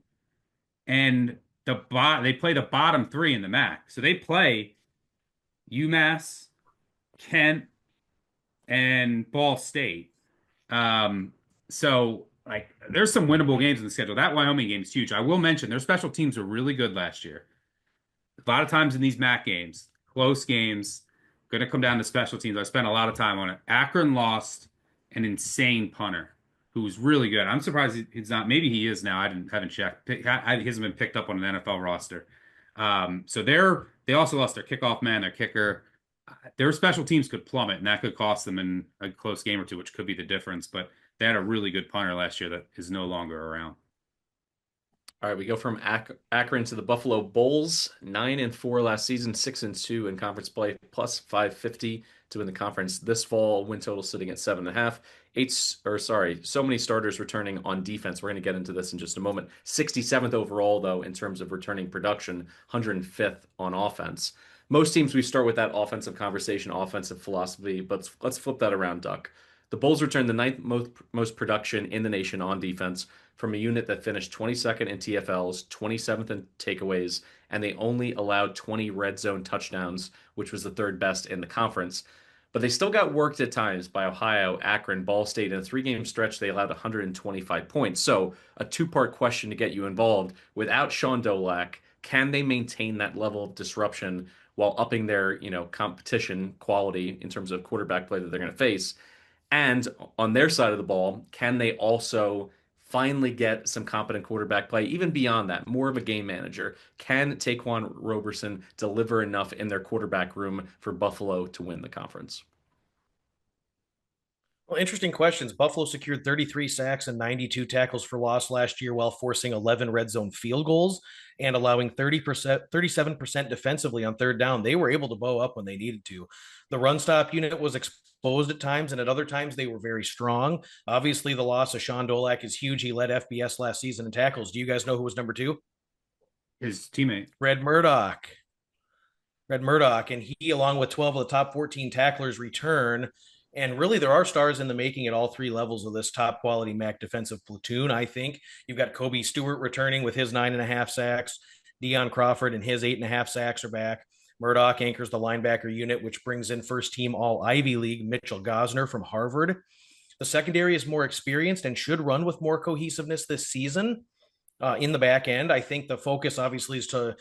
and they play the bottom 3 in the MAC. So they play UMass, Kent, and Ball State. So like there's some winnable games in the schedule. That Wyoming game is huge. I will mention their special teams were really good last year. A lot of times in these MAC games, close games, going to come down to special teams. I spent a lot of time on it. Akron lost an insane punter who was really good. I'm surprised he's not. Maybe he is now. I haven't checked. He hasn't been picked up on an NFL roster. So they also lost their kickoff man, their kicker. their special teams could plummet, and that could cost them in a close game or two, which could be the difference. But they had a really good punter last year that is no longer around. All right, we go from Akron to the Buffalo Bulls, 9-4 last season, 6-2 in conference play, plus 550 to win the conference this fall. Win total sitting at 7.5. So many starters returning on defense. We're going to get into this in just a moment. 67th overall, though, in terms of returning production, 105th on offense. Most teams, we start with that offensive conversation, offensive philosophy, but let's flip that around, Duck. The Bulls returned the ninth most production in the nation on defense from a unit that finished 22nd in TFLs, 27th in takeaways, and they only allowed 20 red zone touchdowns, which was the third best in the conference. But they still got worked at times by Ohio, Akron, Ball State. In a 3-game stretch, they allowed 125 points. So, a two-part question to get you involved. Without Sean Dolak, can they maintain that level of disruption while upping their, competition quality in terms of quarterback play that they're going to face? And on their side of the ball, can they also finally get some competent quarterback play, even beyond that, more of a game manager? Can Taquan Roberson deliver enough in their quarterback room for Buffalo to win the conference? Well, interesting questions. Buffalo secured 33 sacks and 92 tackles for loss last year while forcing 11 red zone field goals and allowing 37% defensively on third down. They were able to bow up when they needed to. The run stop unit was exposed at times, and at other times they were very strong. Obviously, the loss of Sean Dolak is huge. He led FBS last season in tackles. Do you guys know who was number 2? His teammate. Red Murdoch. Red Murdoch, and he, along with 12 of the top 14 tacklers, return. And really, there are stars in the making at all 3 levels of this top quality MAC defensive platoon. I think you've got Kobe Stewart returning with his 9.5 sacks. Deion Crawford and his 8.5 sacks are back. Murdoch anchors the linebacker unit, which brings in first team All Ivy League Mitchell Gosner from Harvard. The secondary is more experienced and should run with more cohesiveness this season. In the back end, I think the focus obviously is to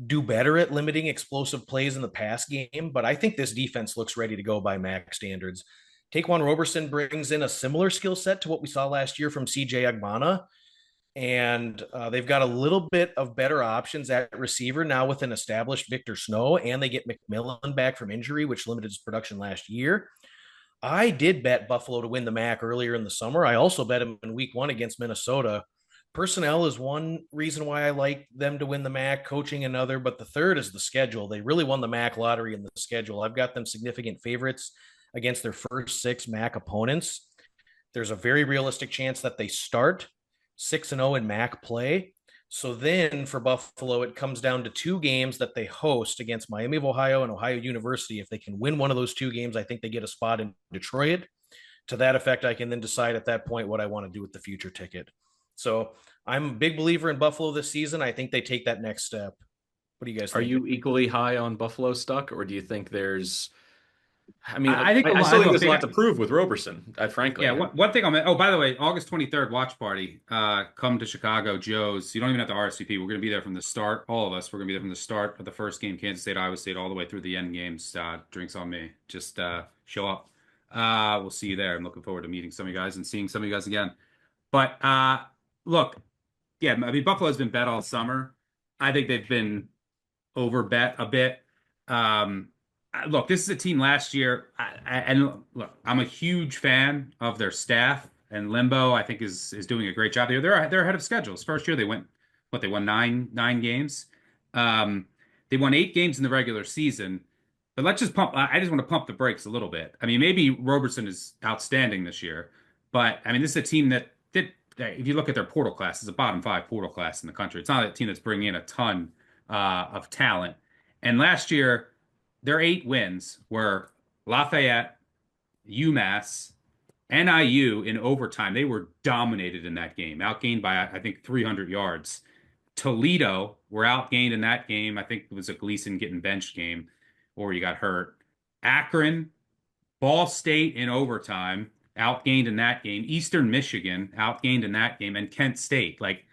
do better at limiting explosive plays in the pass game, but I think this defense looks ready to go by MAC standards. Taquan Roberson brings in a similar skill set to what we saw last year from CJ Agbana, and they've got a little bit of better options at receiver now with an established Victor Snow, and they get McMillan back from injury, which limited his production last year. I did bet Buffalo to win the MAC earlier in the summer. I also bet him in week 1 against Minnesota. Personnel is one reason why I like them to win the MAC, coaching another, but the third is the schedule. They really won the MAC lottery in the schedule. I've got them significant favorites against their first 6 MAC opponents. There's a very realistic chance that they start 6-0 in MAC play. So then for Buffalo, it comes down to 2 games that they host against Miami of Ohio and Ohio University. If they can win one of those 2 games, I think they get a spot in Detroit. To that effect, I can then decide at that point what I want to do with the future ticket. So I'm a big believer in Buffalo this season. I think they take that next step. What do you guys think? Are you equally high on Buffalo, Stuck, or do you think there's? I mean, I think I still think look, there's a lot to prove with Roberson. Frankly, yeah. One thing oh, by the way, August 23rd, watch party. Come to Chicago, Joe's. You don't even have to RSVP. We're going to be there from the start. All of us. We're going to be there from the start of the first game, Kansas State, Iowa State, all the way through the end games. Drinks on me. Just show up. We'll see you there. I'm looking forward to meeting some of you guys and seeing some of you guys again. But look, yeah, I mean, Buffalo's been bet all summer. I think they've been over bet a bit. Look, this is a team last year, and look, I'm a huge fan of their staff, and Limbo, I think, is doing a great job there. They're ahead of schedules. First year they won nine games. They won 8 games in the regular season. But let's just pump. I just want to pump the brakes a little bit. I mean, maybe Roberson is outstanding this year, but I mean, this is a team that did. If you look at their portal class, it's a bottom 5 portal class in the country. It's not a team that's bringing in a ton of talent. And last year, their 8 wins were Lafayette, UMass, NIU in overtime. They were dominated in that game, outgained by, I think, 300 yards. Toledo were outgained in that game. I think it was a Gleason getting benched game, or he got hurt. Akron, Ball State in overtime, outgained in that game. Eastern Michigan outgained in that game, and Kent State. Like,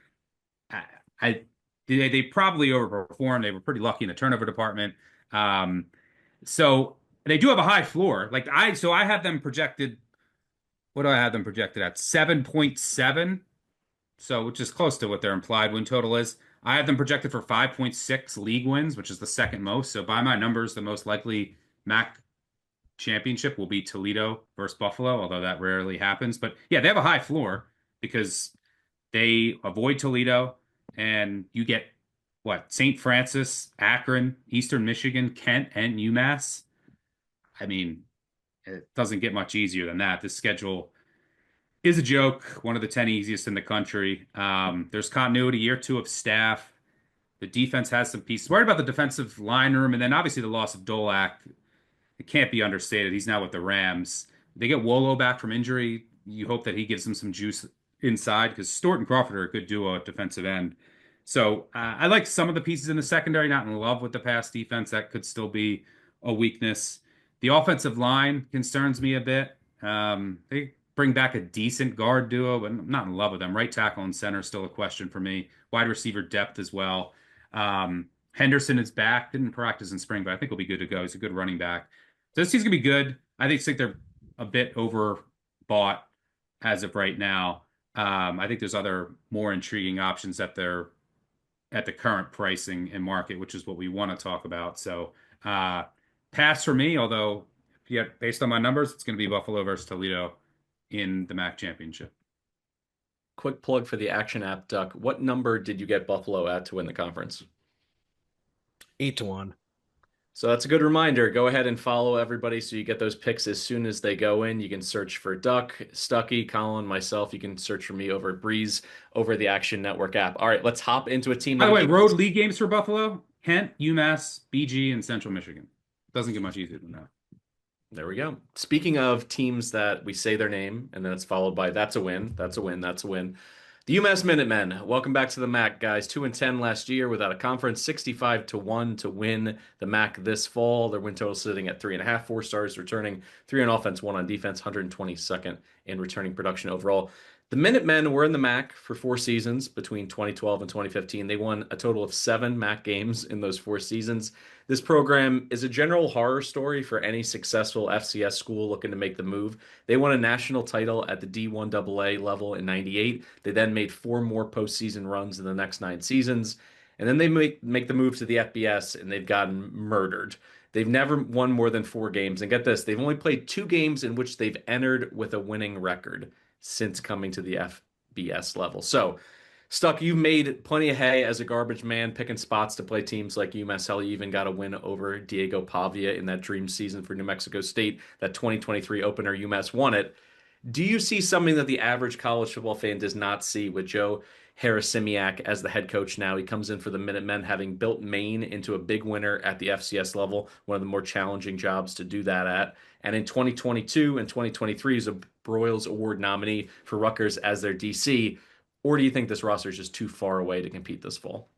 they probably overperformed. They were pretty lucky in the turnover department. So they do have a high floor. So I have them projected. What do I have them projected at? 7.7. So, which is close to what their implied win total is. I have them projected for 5.6 league wins, which is the second most. So by my numbers, the most likely MAC championship will be Toledo versus Buffalo, although that rarely happens. But yeah, they have a high floor because they avoid Toledo, and you get what? St. Francis, Akron, Eastern Michigan, Kent, and UMass. I mean, it doesn't get much easier than that. This schedule is a joke, one of the 10 easiest in the country. There's continuity, year two of staff. The defense has some pieces. Worried about the defensive line room, and then obviously the loss of Dolak. It can't be understated. He's now with the Rams. They get Wolo back from injury. You hope that he gives them some juice inside because Stewart and Crawford are a good duo at defensive end. So I like some of the pieces in the secondary. Not in love with the pass defense. That could still be a weakness. The offensive line concerns me a bit. They bring back a decent guard duo, but I'm not in love with them. Right tackle and center is still a question for me. Wide receiver depth as well. Henderson is back. Didn't practice in spring, but I think he'll be good to go. He's a good running back. So this team's gonna be good. I think they're a bit overbought as of right now. I think there's other more intriguing options at the current pricing and market, which is what we want to talk about. So pass for me, although yeah, based on my numbers, it's going to be Buffalo versus Toledo in the MAC championship. Quick plug for the Action app, Duck. What number did you get Buffalo at to win the conference? 8-1. So that's a good reminder. Go ahead and follow everybody so you get those picks as soon as they go in. You can search for Duck, Stucky, Colin, myself. You can search for me over at Breeze over the Action Network app. All right, let's hop into a team. By the way, road league games for Buffalo: Kent, UMass, BG, and Central Michigan. Doesn't get much easier than that. There we go. Speaking of teams that we say their name and then it's followed by that's a win, that's a win, that's a win. The UMass Minutemen, welcome back to the MAC, guys. 2-10 last year without a conference, 65-1 to win the MAC this fall. Their win total sitting at 3.5, 4 stars, returning 3 on offense, 1 on defense, 122nd in returning production overall. The Minutemen were in the MAC for 4 seasons between 2012 and 2015. They won a total of 7 MAC games in those 4 seasons. This program is a general horror story for any successful FCS school looking to make the move. They won a national title at the D1AA level in '98. They then made 4 more postseason runs in the next 9 seasons. And then they make the move to the FBS, and they've gotten murdered. They've never won more than 4 games. And get this, they've only played 2 games in which they've entered with a winning record since coming to the FBS level. So, Stuck, you've made plenty of hay as a garbage man, picking spots to play teams like UMass. You even got a win over Diego Pavia in that dream season for New Mexico State, that 2023 opener. UMass won it. Do you see something that the average college football fan does not see with Joe Harasimiak as the head coach now? He comes in for the Minutemen, having built Maine into a big winner at the FCS level, one of the more challenging jobs to do that at. And in 2022 and 2023, he's a Broyles Award nominee for Rutgers as their DC. Or do you think this roster is just too far away to compete this fall?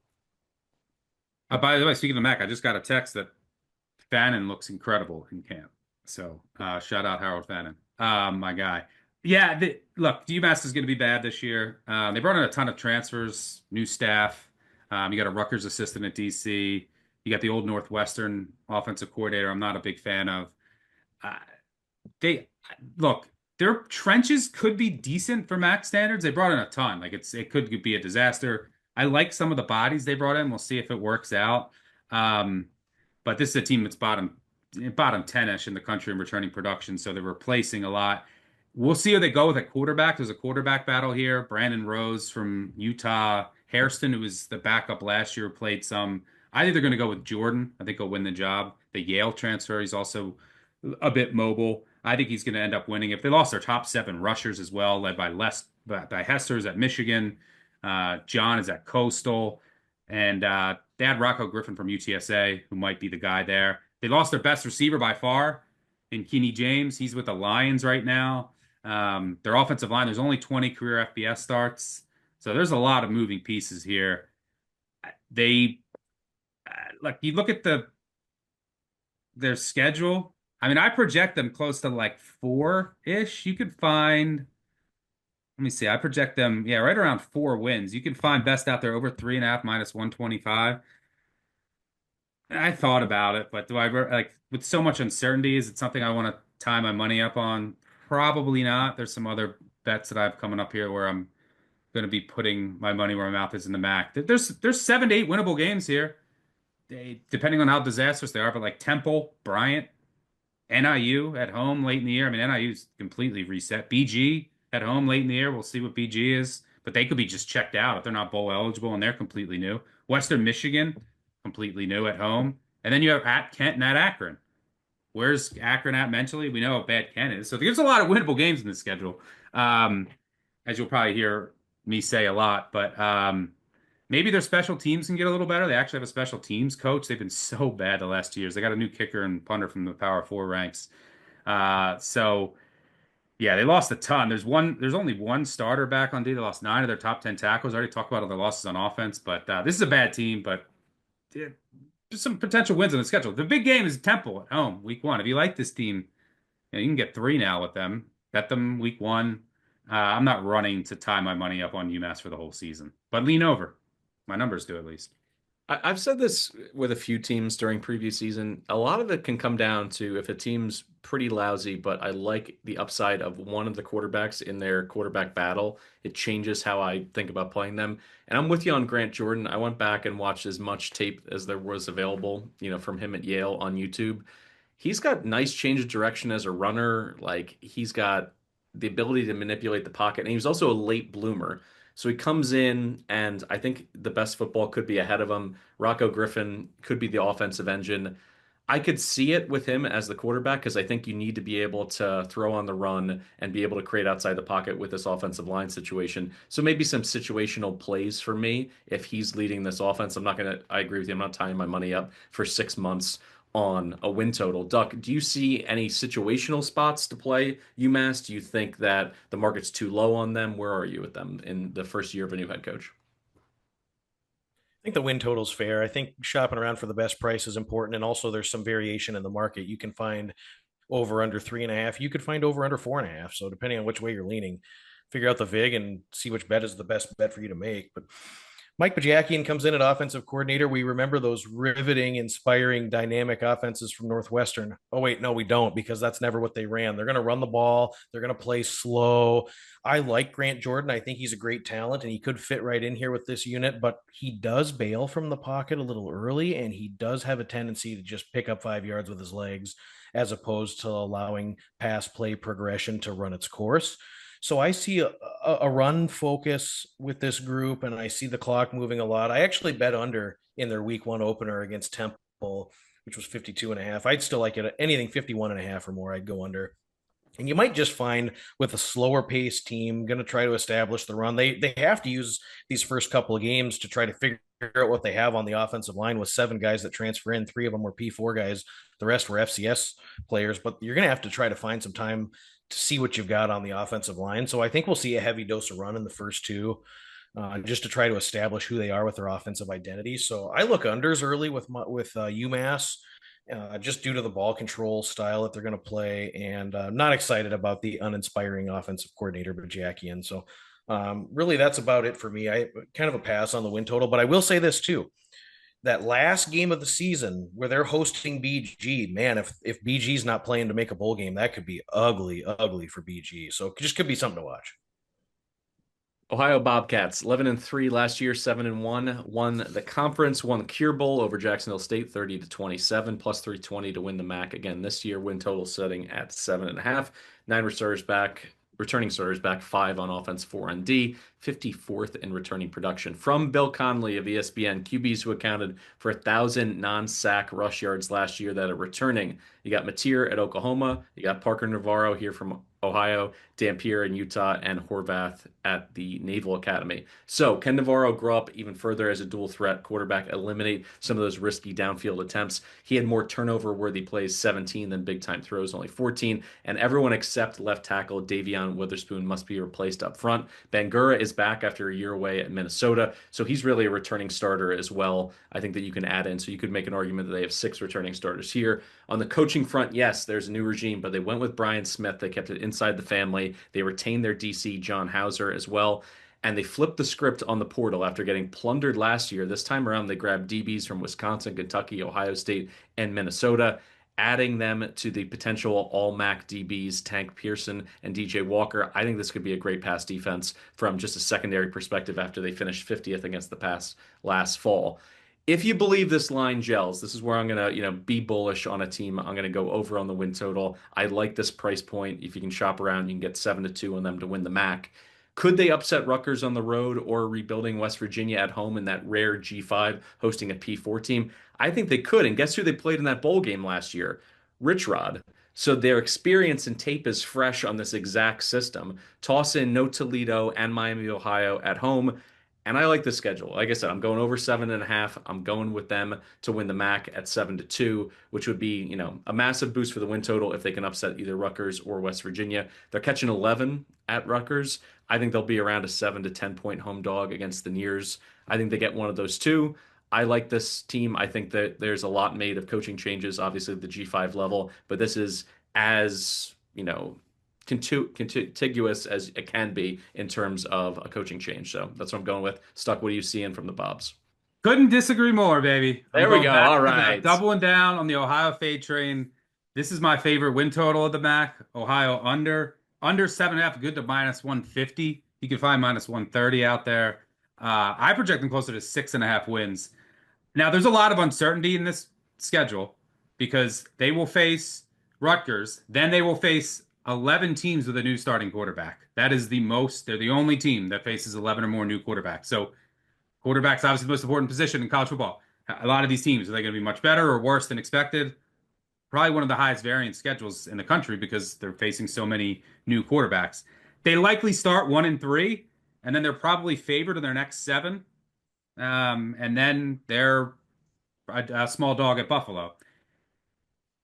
By the way, speaking of MAC, I just got a text that Fannin looks incredible in camp. So shout out Harold Fannin, my guy. Yeah, look, UMass is going to be bad this year. They brought in a ton of transfers, new staff. You got a Rutgers assistant at DC. You got the old Northwestern offensive coordinator I'm not a big fan of. Look, their trenches could be decent for MAC standards. They brought in a ton. Like it could be a disaster. I like some of the bodies they brought in. We'll see if it works out. But this is a team that's bottom 10-ish in the country in returning production, so they're replacing a lot. We'll see how they go with a quarterback. There's a quarterback battle here. Brandon Rose from Utah. Hairston, who was the backup last year, played some. I think they're going to go with Jordan. I think he'll win the job. The Yale transfer, he's also a bit mobile. I think he's going to end up winning. If they lost their top 7 rushers as well, led by Hester's at Michigan, John is at Coastal, and they had Rocco Griffin from UTSA, who might be the guy there. They lost their best receiver by far in Kenny James. He's with the Lions right now. Their offensive line, there's only 20 career FBS starts, so there's a lot of moving pieces here. They like you look at their schedule. I mean, I project them close to like 4-ish. You could find, let me see, I project them, right around 4 wins. You can find best out there over 3.5 minus 125. I thought about it, but do I like with so much uncertainty? Is it something I want to tie my money up on? Probably not. There's some other bets that I have coming up here where I'm going to be putting my money where my mouth is in the MAC. There's 7 to 8 winnable games here, depending on how disastrous they are. But like Temple, Bryant, NIU at home late in the year. I mean, NIU's completely reset. BG at home late in the year. We'll see what BG is, but they could be just checked out if they're not bowl eligible and they're completely new. Western Michigan, completely new at home. And then you have at Kent and at Akron. Where's Akron at mentally? We know how bad Kent is. So there's a lot of winnable games in the schedule, um, as you'll probably hear me say a lot. But maybe their special teams can get a little better. They actually have a special teams coach. They've been so bad the last 2 years. They got a new kicker and punter from the Power Four ranks. So yeah, they lost a ton. There's only one starter back on D. They lost 9 of their top 10 tackles. I already talked about all their losses on offense, but this is a bad team. But yeah, just some potential wins on the schedule. The big game is Temple at home, week 1. If you like this team, you can get 3 now with them. Bet them week 1. I'm not running to tie my money up on UMass for the whole season, but lean over. My numbers do at least. I've said this with a few teams during preview season. A lot of it can come down to if a team's pretty lousy, but I like the upside of one of the quarterbacks in their quarterback battle. It changes how I think about playing them. And I'm with you on Grant Jordan. I went back and watched as much tape as there was available, from him at Yale on YouTube. He's got nice change of direction as a runner. Like he's got the ability to manipulate the pocket, and he was also a late bloomer. So he comes in, and I think the best football could be ahead of him. Rocco Griffin could be the offensive engine. I could see it with him as the quarterback because I think you need to be able to throw on the run and be able to create outside the pocket with this offensive line situation. So maybe some situational plays for me if he's leading this offense. I agree with you. I'm not tying my money up for 6 months on a win total. Duck, do you see any situational spots to play UMass? Do you think that the market's too low on them? Where are you with them in the first year of a new head coach? I think the win total's fair. I think shopping around for the best price is important. And also there's some variation in the market. You can find over under 3.5. You could find over under 4.5. So depending on which way you're leaning, figure out the VIG and see which bet is the best bet for you to make. But Mike Bajakian comes in at offensive coordinator. We remember those riveting, inspiring, dynamic offenses from Northwestern. Oh, wait, no, we don't, because that's never what they ran. They're going to run the ball. They're going to play slow. I like Grant Jordan. I think he's a great talent, and he could fit right in here with this unit, but he does bail from the pocket a little early, and he does have a tendency to just pick up 5 yards with his legs as opposed to allowing pass play progression to run its course. So I see a run focus with this group, and I see the clock moving a lot. I actually bet under in their week 1 opener against Temple, which was 52.5. I'd still like it anything 51.5 or more. I'd go under. And you might just find with a slower paced team going to try to establish the run. They have to use these first couple of games to try to figure out what they have on the offensive line with 7 guys that transfer in. 3 of them were P4 guys. The rest were FCS players, but you're going to have to try to find some time to see what you've got on the offensive line. So I think we'll see a heavy dose of run in the first 2, just to try to establish who they are with their offensive identity. So I look unders early with UMass, just due to the ball control style that they're going to play, and not excited about the uninspiring offensive coordinator Bajakian. So really, that's about it for me. I kind of a pass on the win total, but I will say this too: that last game of the season where they're hosting BG, man, if BG's not playing to make a bowl game, that could be ugly, ugly for BG. So it just could be something to watch. Ohio Bobcats, 11-3 last year, 7-1, won the conference, won the Cure Bowl over Jacksonville State, 30-27, plus 320 to win the MAC again this year. Win total setting at 7.5. 9 returning starters back, 5 on offense, 4 on D, 54th in returning production. From Bill Conley of ESPN, QBs who accounted for 1,000 non-sack rush yards last year that are returning. You got Mateer at Oklahoma. You got Parker Navarro here from Ohio, Dampier in Utah, and Horvath at the Naval Academy. So can Navarro grow up even further as a dual threat quarterback, eliminate some of those risky downfield attempts? He had more turnover-worthy plays, 17, than big-time throws, only 14. And everyone except left tackle Davion Witherspoon must be replaced up front. Bangura is back after a year away at Minnesota, so he's really a returning starter as well. I think that you can add in, so you could make an argument that they have 6 returning starters here. On the coaching front, yes, there's a new regime, but they went with Brian Smith. They kept it inside the family. They retained their DC, John Hauser, as well. And they flipped the script on the portal after getting plundered last year. This time around, they grabbed DBs from Wisconsin, Kentucky, Ohio State, and Minnesota, adding them to the potential all-MAC DBs, Tank Pearson and DJ Walker. I think this could be a great pass defense from just a secondary perspective after they finished 50th against the pass last fall. If you believe this line gels, this is where I'm gonna, be bullish on a team. I'm gonna go over on the win total. I like this price point. If you can shop around, you can get 7-2 on them to win the MAC. Could they upset Rutgers on the road or rebuilding West Virginia at home in that rare G5 hosting a P4 team? I think they could. And guess who they played in that bowl game last year? Rich Rod. So their experience and tape is fresh on this exact system. Toss in no Toledo and Miami, Ohio at home. And I like the schedule. Like I said, I'm going over 7.5. I'm going with them to win the MAC at 7-2, which would be, a massive boost for the win total if they can upset either Rutgers or West Virginia. They're catching 11 at Rutgers. I think they'll be around a 7 to 10 point home dog against the Nears. I think they get one of those two. I like this team. I think that there's a lot made of coaching changes, obviously at the G5 level, but this is as, contiguous as it can be in terms of a coaching change. So that's what I'm going with. Stuck, what are you seeing from the Bobs? Couldn't disagree more, baby. I'm There we going go. back All to that, right. doubling down on the Ohio fade train. This is my favorite win total of the MAC. Ohio under 7.5, good to -150. You can find -130 out there. I project them closer to 6.5 wins. Now, there's a lot of uncertainty in this schedule because they will face Rutgers, then they will face 11 teams with a new starting quarterback. That is the most, they're the only team that faces 11 or more new quarterbacks. So, quarterback's obviously the most important position in college football. A lot of these teams, are they going to be much better or worse than expected? Probably one of the highest variance schedules in the country because they're facing so many new quarterbacks. They likely start 1-3, and then they're probably favored in their next 7. And then they're a small dog at Buffalo.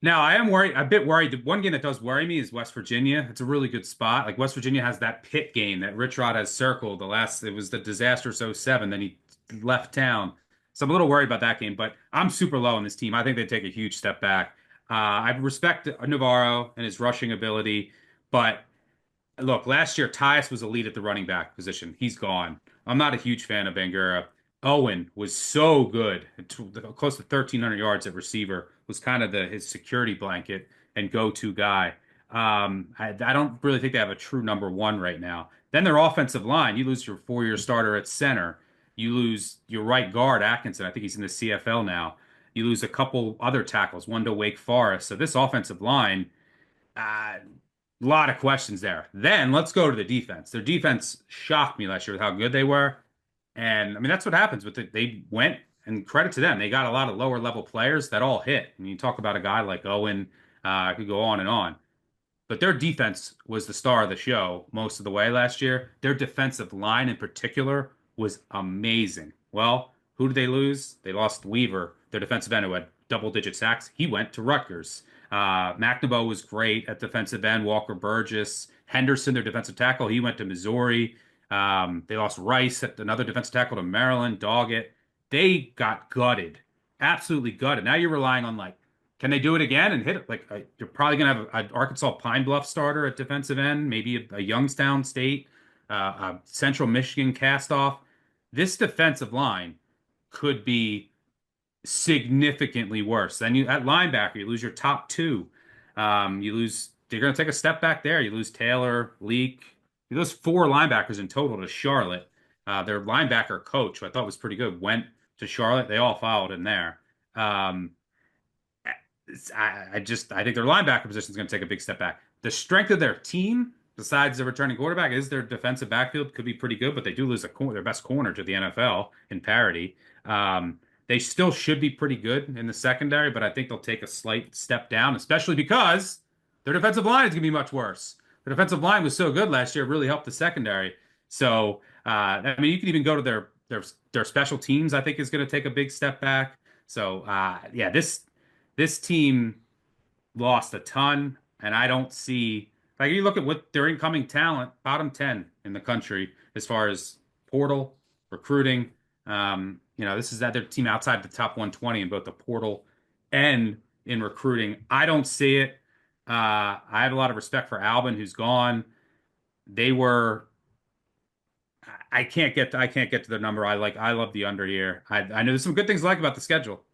Now, I am worried, a bit worried. The one game that does worry me is West Virginia. It's a really good spot. Like West Virginia has that Pitt game that Rich Rod has circled. It was the disastrous '07. Then he left town. So I'm a little worried about that game, but I'm super low on this team. I think they take a huge step back. I respect Navarro and his rushing ability, but look, last year Tyus was elite at the running back position. He's gone. I'm not a huge fan of Bangura. Owen was so good, close to 1,300 yards at receiver. Was kind of his security blanket and go-to guy. I don't really think they have a true number one right now. Then their offensive line, you lose your 4-year starter at center. You lose your right guard, Atkinson. I think he's in the CFL now. You lose a couple other tackles, one to Wake Forest. So this offensive line, a lot of questions there. Then let's go to the defense. Their defense shocked me last year with how good they were. And I mean, that's what happens with it. They went, and credit to them, they got a lot of lower level players that all hit. And you talk about a guy like Owen, I could go on and on. But their defense was the star of the show most of the way last year. Their defensive line in particular was amazing. Well, who did they lose? They lost Weaver, their defensive end who had double-digit sacks. He went to Rutgers. McNaboe was great at defensive end. Walker Burgess. Henderson, their defensive tackle, he went to Missouri. They lost Rice, at another defensive tackle, to Maryland. Doggett. They got gutted, absolutely gutted. Now you're relying on, like, can they do it again and hit it? Like, you're probably going to have an Arkansas Pine Bluff starter at defensive end, maybe a Youngstown State, a Central Michigan castoff. This defensive line could be significantly worse. Then you at linebacker, you lose your top two. You're going to take a step back there. You lose Taylor, Leak. You lose 4 linebackers in total to Charlotte. Their linebacker coach, who I thought was pretty good, went to Charlotte. They all followed him there. I think their linebacker position is going to take a big step back. The strength of their team, besides the returning quarterback, is their defensive backfield. Could be pretty good, but they do lose their best corner to the NFL in parity. They still should be pretty good in the secondary, but I think they'll take a slight step down, especially because their defensive line is going to be much worse. The defensive line was so good last year; it really helped the secondary. So, I mean, you can even go to their special teams. I think is going to take a big step back. So, yeah, this team lost a ton, and I don't see, like, you look at what their incoming talent, bottom 10 in the country as far as portal recruiting. This is that their team outside the top 120 in both the portal and in recruiting. I don't see it. I have a lot of respect for Albin, who's gone. They were. I can't get to their number. I love the under here. I know there's some good things I like about the schedule.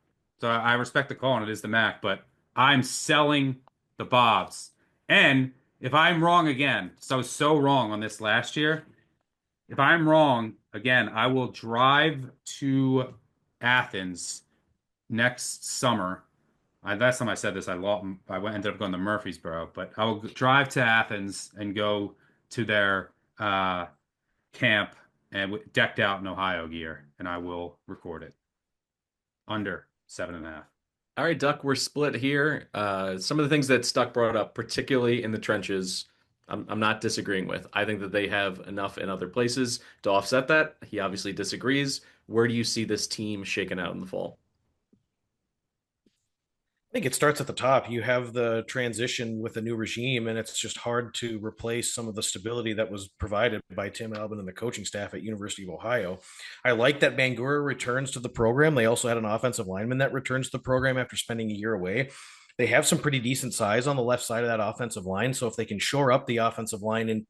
So I respect the call, and it is the MAC, but I'm selling the Bobs. And if I'm wrong again, so I was so wrong on this last year. If I'm wrong again, I will drive to Athens next summer. Last time I said this, ended up going to Murfreesboro, but I will drive to Athens and go to their camp and decked out in Ohio gear, and I will record it under 7.5. All right, Duck, we're split here. Some of the things that Stuck brought up, particularly in the trenches, I'm not disagreeing with. I think that they have enough in other places to offset that. He obviously disagrees. Where do you see this team shaken out in the fall? I think it starts at the top. You have the transition with a new regime, and it's just hard to replace some of the stability that was provided by Tim Albin and the coaching staff at University of Ohio. I like that Bangura returns to the program. They also had an offensive lineman that returns to the program after spending a year away. They have some pretty decent size on the left side of that offensive line. So if they can shore up the offensive line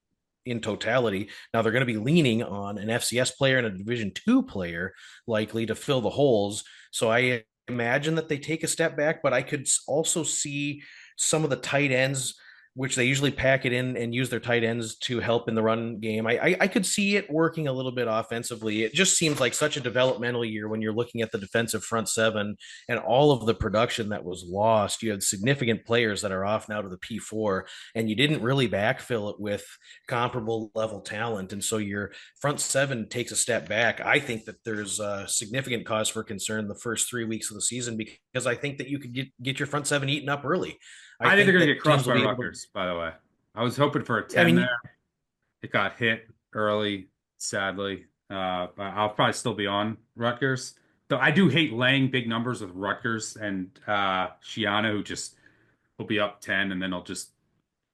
in totality. Now they're going to be leaning on an FCS player and a Division II player likely to fill the holes. So I imagine that they take a step back, but I could also see some of the tight ends, which they usually pack it in and use their tight ends to help in the run game. I could see it working a little bit offensively. It just seems like such a developmental year when you're looking at the defensive front seven and all of the production that was lost. You had significant players that are off now to the P4, and you didn't really backfill it with comparable level talent. And so your front seven takes a step back. I think that there's a significant cause for concern the first 3 weeks of the season because I think that you could get your front seven eaten up early. I think they're going to get crushed by to, Rutgers, by the way. I was hoping for a 10 I mean, there. It got hit early, sadly. But I'll probably still be on Rutgers. Though I do hate laying big numbers with Rutgers and Shiana, who just will be up 10 and then they'll just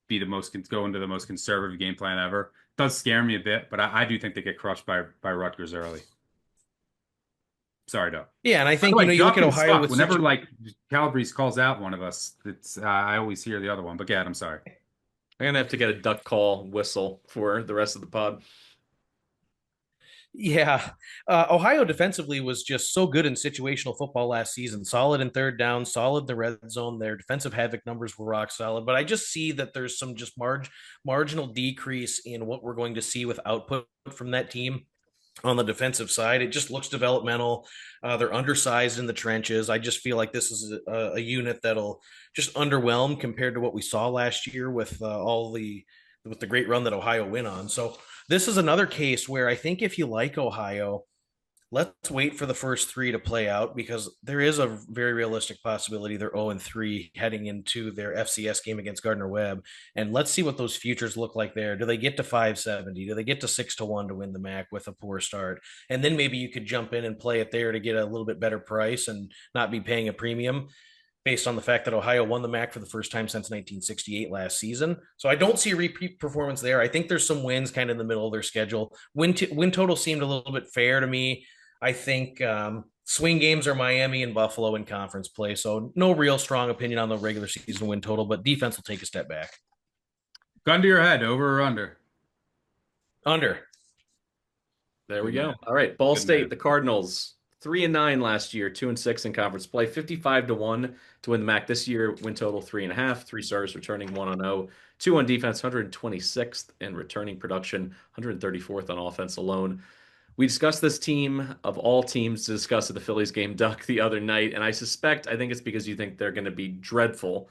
be go into the most conservative game plan ever. It does scare me a bit, but I do think they get crushed by Rutgers early. Sorry, Doug. Yeah, and I think you look at Ohio with whenever like Calabrese calls out one of us, it's I always hear the other one. But yeah, I'm sorry. I'm gonna have to get a duck call whistle for the rest of the pod. Yeah, Ohio defensively was just so good in situational football last season. Solid in third down, solid in the red zone. Their defensive havoc numbers were rock solid. But I just see that there's some just marginal decrease in what we're going to see with output from that team on the defensive side. It just looks developmental. They're undersized in the trenches. I just feel like this is a unit that'll just underwhelm compared to what we saw last year with with the great run that Ohio went on. So this is another case where I think if you like Ohio, let's wait for the first three to play out because there is a very realistic possibility they're 0-3 heading into their FCS game against Gardner Webb. And let's see what those futures look like there. Do they get to 570? Do they get to 6-1 to win the MAC with a poor start? And then maybe you could jump in and play it there to get a little bit better price and not be paying a premium based on the fact that Ohio won the MAC for the first time since 1968 last season. So I don't see a repeat performance there. I think there's some wins kind of in the middle of their schedule. Win total seemed a little bit fair to me. I think swing games are Miami and Buffalo in conference play. So no real strong opinion on the regular season win total, but defense will take a step back. Gun to your head, over or under? Under. There we go. All right. Ball State, the Cardinals, 3-9 last year, 2-6 in conference play, 55-1 to win the MAC this year. Win total 3.5, 3 starters returning 1-0, 2 on defense, 126th in returning production, 134th on offense alone. We discussed this team of all teams to discuss at the Phillies game, Duck, the other night, and I think it's because you think they're going to be dreadful.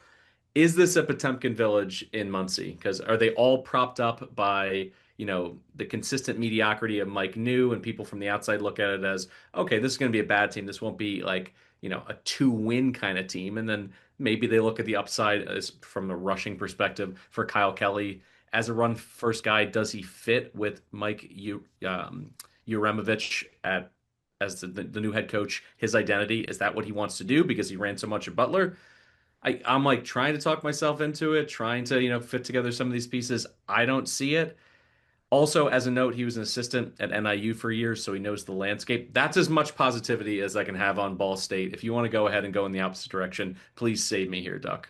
Is this a Potemkin Village in Muncie? Because are they all propped up by, the consistent mediocrity of Mike New, and people from the outside look at it as, okay, this is going to be a bad team. This won't be like, a 2-win kind of team. And then maybe they look at the upside as from a rushing perspective for Kyle Kelly as a run first guy. Does he fit with Mike Uremovich as the new head coach? His identity, is that what he wants to do because he ran so much at Butler? I'm like trying to talk myself into it, trying to fit together some of these pieces. I don't see it. Also, as a note, he was an assistant at NIU for years, so he knows the landscape. That's as much positivity as I can have on Ball State. If you want to go ahead and go in the opposite direction, please save me here, Duck.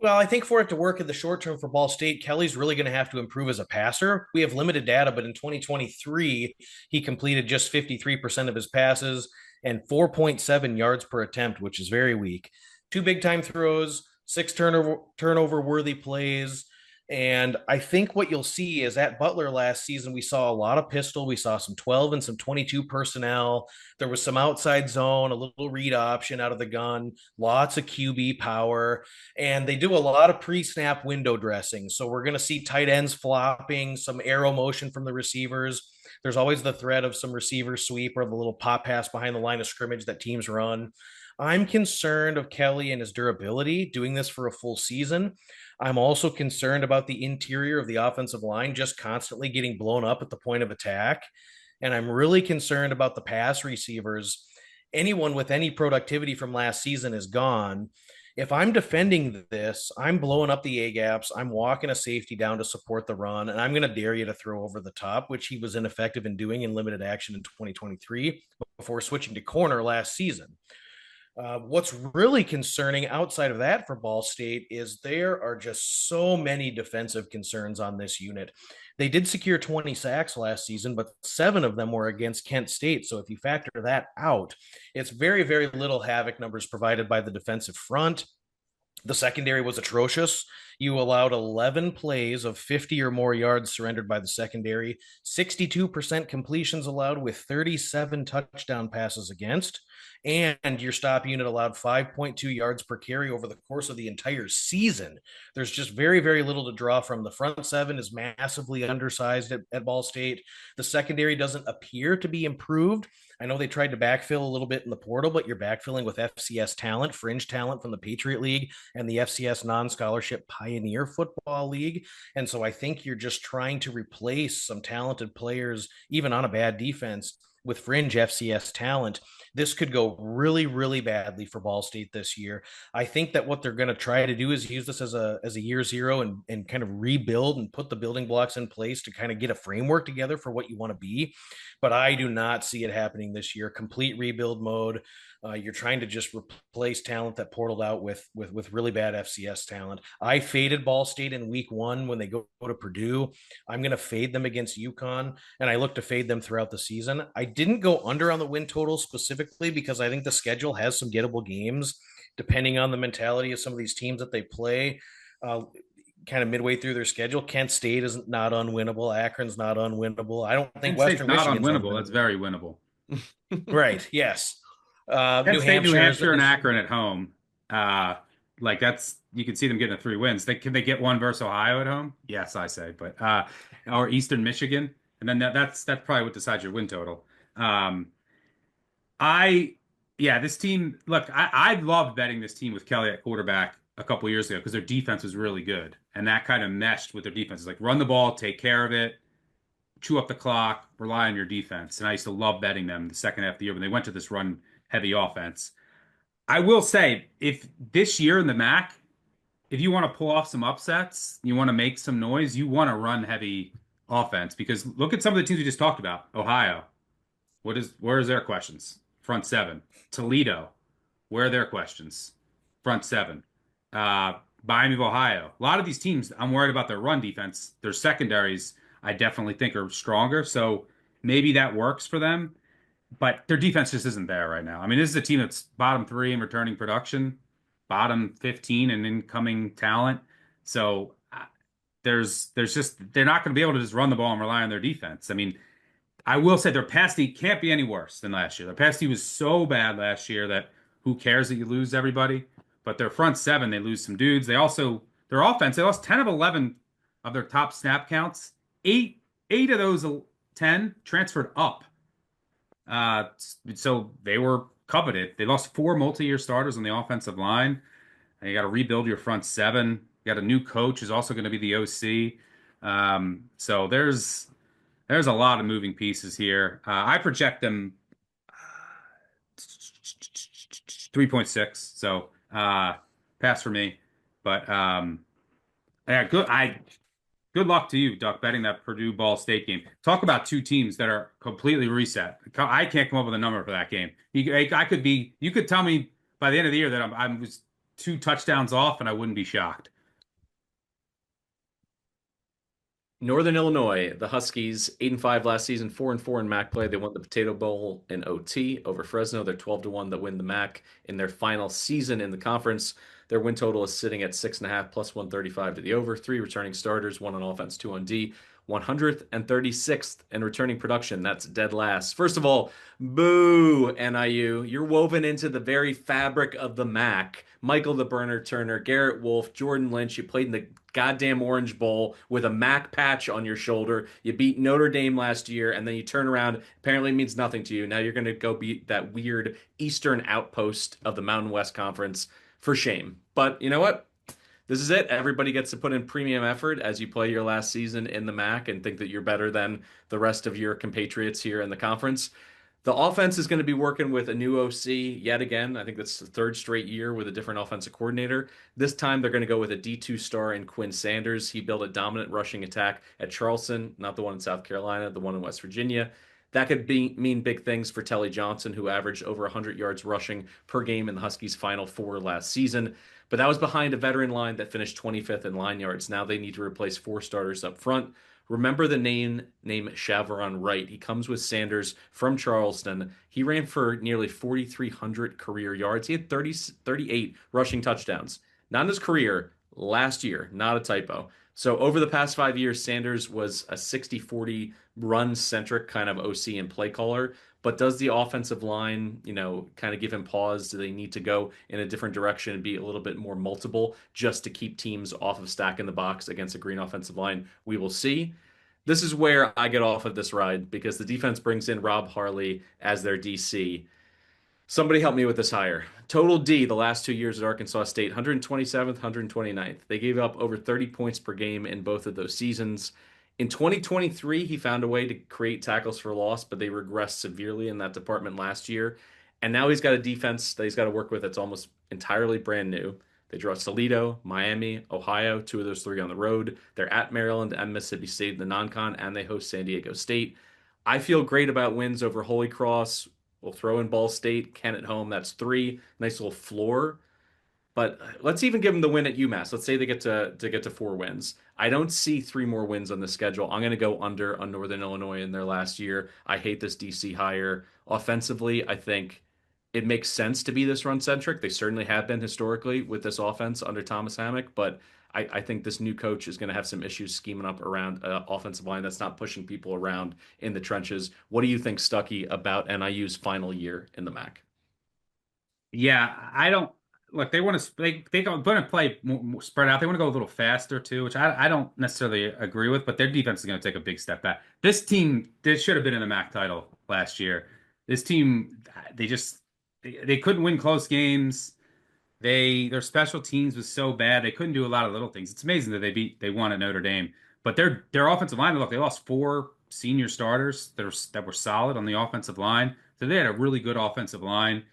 Well, I think for it to work in the short term for Ball State, Kelly's really going to have to improve as a passer. We have limited data, but in 2023, he completed just 53% of his passes and 4.7 yards per attempt, which is very weak. 2 big time throws, 6 turnover worthy plays. And I think what you'll see is at Butler last season, we saw a lot of pistol. We saw some 12 and some 22 personnel. There was some outside zone, a little read option out of the gun, lots of QB power. And they do a lot of pre snap window dressing. So we're going to see tight ends flopping, some arrow motion from the receivers. There's always the threat of some receiver sweep or the little pop pass behind the line of scrimmage that teams run. I'm concerned of Kelly and his durability doing this for a full season. I'm also concerned about the interior of the offensive line just constantly getting blown up at the point of attack. And I'm really concerned about the pass receivers. Anyone with any productivity from last season is gone. If I'm defending this, I'm blowing up the A gaps. I'm walking a safety down to support the run, and I'm going to dare you to throw over the top, which he was ineffective in doing in limited action in 2023 before switching to corner last season. What's really concerning outside of that for Ball State is there are just so many defensive concerns on this unit. They did secure 20 sacks last season, but 7 of them were against Kent State. So if you factor that out, it's very, very little havoc numbers provided by the defensive front. The secondary was atrocious. You allowed 11 plays of 50 or more yards surrendered by the secondary, 62% completions allowed with 37 touchdown passes against, and your stop unit allowed 5.2 yards per carry over the course of the entire season. There's just very, very little to draw from. The front seven is massively undersized at Ball State. The secondary doesn't appear to be improved. I know they tried to backfill a little bit in the portal, but you're backfilling with FCS talent, fringe talent from the Patriot League and the FCS non-scholarship Pioneer Football League. And so I think you're just trying to replace some talented players, even on a bad defense, with fringe FCS talent. This could go really, really badly for Ball State this year. I think that what they're going to try to do is use this as a year zero and kind of rebuild and put the building blocks in place to kind of get a framework together for what you want to be. But I do not see it happening this year. Complete rebuild mode. You're trying to just replace talent that portaled out with really bad FCS talent. I faded Ball State in week 1 when they go to Purdue. I'm going to fade them against UConn, and I look to fade them throughout the season. I didn't go under on the win total specifically because I think the schedule has some gettable games depending on the mentality of some of these teams that they play. Kind of midway through their schedule, Kent State is not unwinnable. Akron's not unwinnable. I don't think Kent State's Western not Michigan's unwinnable. That's very winnable. Right. Yes. New Hampshire, and Akron at home. Like that's you can see them getting 3 wins. Can they get one versus Ohio at home? Yes, I say, but or Eastern Michigan, and then that's probably what decides your win total. This team. Look, I loved betting this team with Kelly at quarterback a couple years ago because their defense was really good, and that kind of meshed with their defense. It's like run the ball, take care of it, chew up the clock, rely on your defense. And I used to love betting them the second half of the year when they went to this run heavy offense. I will say, if this year in the MAC, if you want to pull off some upsets, you want to make some noise, you want to run heavy offense because look at some of the teams we just talked about. Ohio, where is their questions? Front seven. Toledo, where are their questions? Front seven. Miami of Ohio. A lot of these teams, I'm worried about their run defense. Their secondaries, I definitely think are stronger. So maybe that works for them. But their defense just isn't there right now. I mean, this is a team that's bottom 3 in returning production, bottom 15 in incoming talent. So there's just they're not going to be able to just run the ball and rely on their defense. I mean, I will say their pass D can't be any worse than last year. Their pass D was so bad last year that who cares that you lose everybody? But their front seven, they lose some dudes. Their offense, they lost 10 of 11 of their top snap counts. Eight of those 10 transferred up. So they were coveted. They lost 4 multi-year starters on the offensive line. And you got to rebuild your front seven. You got a new coach who's also going to be the OC. So there's a lot of moving pieces here. I project them 3.6. So pass for me. But yeah, good luck to you, Duck, betting that Purdue Ball State game. Talk about 2 teams that are completely reset. I can't come up with a number for that game. You could tell me by the end of the year that I was 2 touchdowns off, and I wouldn't be shocked. Northern Illinois, the Huskies, 8-5 last season, 4-4 in MAC play. They won the Potato Bowl in OT over Fresno. They're 12-1 that win the MAC in their final season in the conference. Their win total is sitting at 6.5 plus 135 to the over. Three returning starters, one on offense, two on D. 136th in returning production. That's dead last. First of all, boo, NIU. You're woven into the very fabric of the MAC. Michael the Burner Turner, Garrett Wolf, Jordan Lynch. You played in the goddamn Orange Bowl with a MAC patch on your shoulder. You beat Notre Dame last year, and then you turn around. Apparently, it means nothing to you. Now you're going to go beat that weird Eastern outpost of the Mountain West Conference. For shame. But you know what? This is it. Everybody gets to put in premium effort as you play your last season in the MAC and think that you're better than the rest of your compatriots here in the conference. The offense is going to be working with a new OC yet again. I think that's the third straight year with a different offensive coordinator. This time they're going to go with a D2 star in Quinn Sanders. He built a dominant rushing attack at Charleston, not the one in South Carolina, the one in West Virginia. That could mean big things for Telly Johnson, who averaged over 100 yards rushing per game in the Huskies' final four last season. But that was behind a veteran line that finished 25th in line yards. Now they need to replace four starters up front. Remember the name Chavaron Wright. He comes with Sanders from Charleston. He ran for nearly 4,300 career yards. He had 38 rushing touchdowns. Not in his career, last year, not a typo. So over the past 5 years, Sanders was a 60-40 run-centric kind of OC and play caller. But does the offensive line, kind of give him pause? Do they need to go in a different direction and be a little bit more multiple just to keep teams off of stacking the box against a green offensive line? We will see. This is where I get off of this ride because the defense brings in Rob Harley as their DC. Somebody help me with this hire. Total D the last 2 years at Arkansas State, 127th, 129th. They gave up over 30 points per game in both of those seasons. In 2023, he found a way to create tackles for loss, but they regressed severely in that department last year. And now he's got a defense that he's got to work with that's almost entirely brand new. They draw Toledo, Miami, Ohio, two of those three on the road. They're at Maryland and Mississippi State in the non-con, and they host San Diego State. I feel great about wins over Holy Cross. We'll throw in Ball State, Kent at home. That's three. Nice little floor. But let's even give them the win at UMass. Let's say they get to 4 wins. I don't see 3 more wins on the schedule. I'm going to go under on Northern Illinois in their last year. I hate this DC hire. Offensively, I think it makes sense to be this run centric. They certainly have been historically with this offense under Thomas Hammock, but I think this new coach is going to have some issues scheming up around offensive line that's not pushing people around in the trenches. What do you think, Stucky, about NIU's final year in the MAC? Yeah, I don't look. They want to they going to play more spread out. They want to go a little faster too, which I don't necessarily agree with. But their defense is going to take a big step back. This team, they should have been in the MAC title last year. This team, they couldn't win close games. Their special teams was so bad they couldn't do a lot of little things. It's amazing that they won at Notre Dame, but their offensive line, look, they lost 4 senior starters that were solid on the offensive line. So they had a really good offensive line,